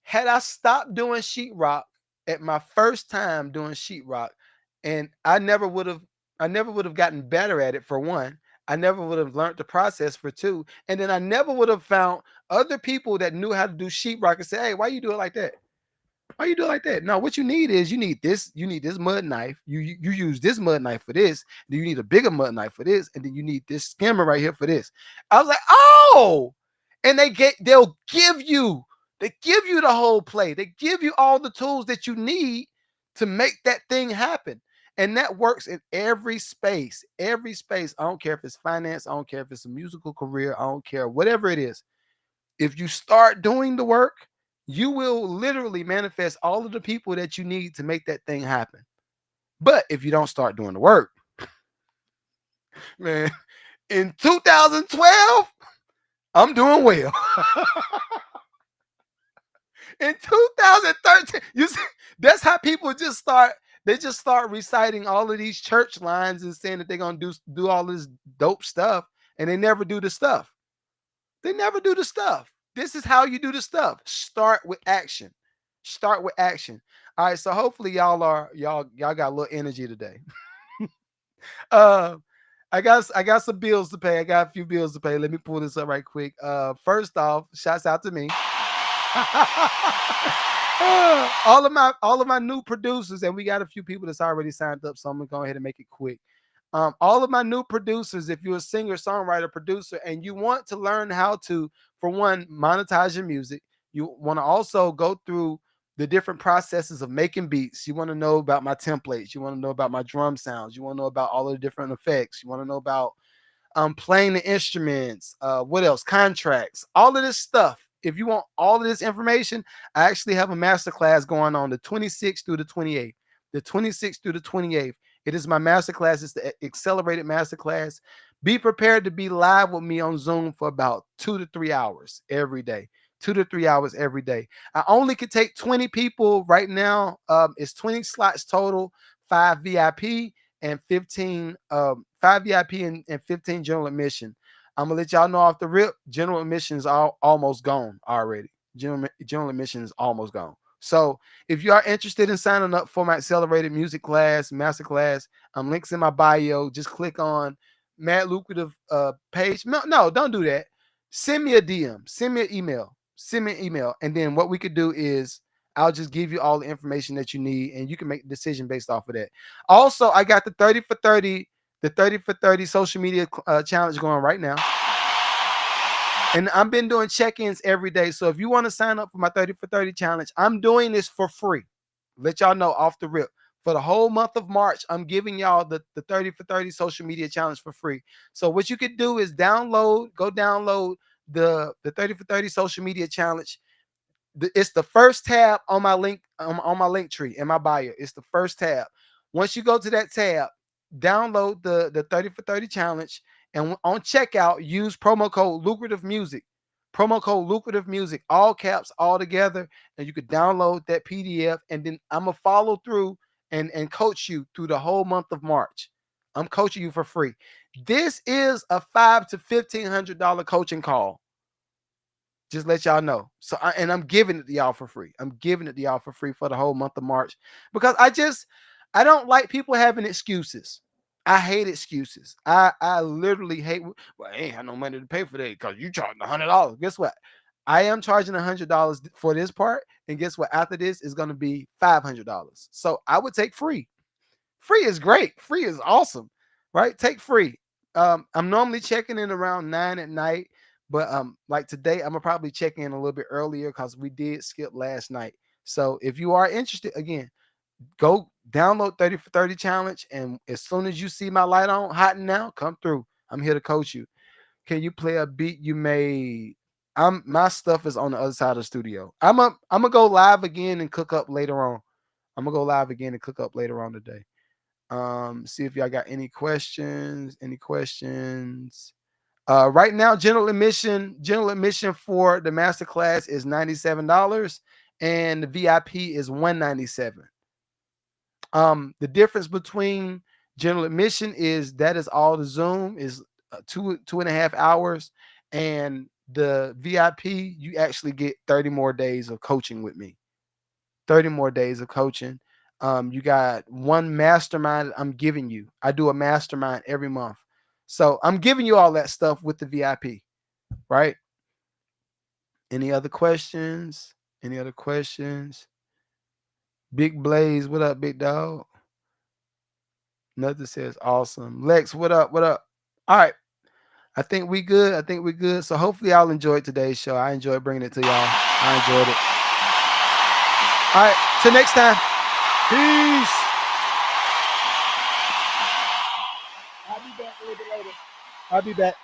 Had I stopped doing sheetrock at my first time doing sheetrock, and I never would have gotten better at it, for one. I never would have learned the process, for two. And then I never would have found other people that knew how to do sheetrock and say, hey, why you do it like that? Why you do it like that? No, what you need is you need this mud knife. You use this mud knife for this. Then you need a bigger mud knife for this, and then you need this skimmer right here for this. I was like, oh, and they'll give you the whole play. They give you all the tools that you need to make that thing happen. And that works in every space. Every space. I don't care if it's finance. I don't care if it's a musical career. I don't care. Whatever it is. If you start doing the work, you will literally manifest all of the people that you need to make that thing happen. But if you don't start doing the work, man, in 2012, I'm doing well. In 2013, you see, that's how people just start. They just start reciting all of these church lines and saying that they're gonna do all this dope stuff, and they never do the stuff. They never do the stuff. This is how you do the stuff. Start with action. Start with action. All right. So hopefully y'all got a little energy today. I got some bills to pay. I got a few bills to pay. Let me pull this up right quick. First off, shouts out to me. all of my new producers, and we got a few people that's already signed up, so I'm gonna go ahead and make it quick. All of my new producers, if you're a singer, songwriter, producer, and you want to learn how to, for one, monetize your music, you want to also go through the different processes of making beats. You want to know about my templates. You want to know about my drum sounds. You want to know about all of the different effects. You want to know about playing the instruments. What else? Contracts. All of this stuff. If you want all of this information, I actually have a masterclass going on the 26th through the 28th. The 26th through the 28th. It is my masterclass. It's the accelerated masterclass. Be prepared to be live with me on Zoom for about 2 to 3 hours every day. 2 to 3 hours every day. I only could take 20 people right now. It's 20 slots total, 5 VIP and 15, 5 VIP and 15 general admission. I'm gonna let y'all know off the rip. General admission is almost gone already. General admission is almost gone. So if you are interested in signing up for my accelerated music class, masterclass, links in my bio. Just click on Mad Lucrative page. No, don't do that. Send me a DM. Send me an email. Send me an email. And then what we could do is I'll just give you all the information that you need, and you can make a decision based off of that. Also, I got the 30 for 30, the 30 for 30 social media challenge going right now. And I've been doing check-ins every day. So if you want to sign up for my 30 for 30 challenge, I'm doing this for free. Let y'all know off the rip. For the whole month of March, I'm giving y'all the 30 for 30 social media challenge for free. So what you could do is go download the 30 for 30 social media challenge. It's the first tab on my link on my link tree in my bio. It's the first tab. Once you go to that tab, download the 30 for 30 challenge, and on checkout, use promo code Lucrative Music. Promo code Lucrative Music, all caps, all together, and you could download that PDF, and then I'm gonna follow through and coach you through the whole month of March. I'm coaching you for free. This is a $500 to $1,500 coaching call. Just let y'all know. So, I'm giving it to y'all for free. I'm giving it to y'all for free for the whole month of March, because I don't like people having excuses. I hate excuses. I literally hate. Well, I ain't have no money to pay for that because you charged $100. Guess what? I am charging $100 for this part. And guess what? After this is going to be $500. So I would take free. Free is great. Free is awesome, right? Take free. I'm normally checking in around 9 at night, but like today, I'm gonna probably check in a little bit earlier because we did skip last night. So if you are interested, again, go download 30 for 30 challenge, and as soon as you see my light on, hot and now, come through. I'm here to coach you. Can you play a beat you made? My stuff is on the other side of the studio. I'm gonna go live again and cook up later on. I'm gonna go live again and cook up later on today. See if y'all got any questions. Right now, general admission for the masterclass is $97 and the VIP is $197. The difference between general admission is that is all the Zoom is 2.5 hours, and the VIP you actually get 30 more days of coaching with me. 30 more days of coaching. You got one mastermind I'm giving you. I do a mastermind every month. So I'm giving you all that stuff with the VIP, right? Any other questions? Big Blaze, what up, big dog? Nothing says awesome. Lex, what up? All right. I think we good. So hopefully y'all enjoyed today's show. I enjoyed bringing it to y'all. I enjoyed it. All right. Till next time. Peace. I'll be back a little bit later.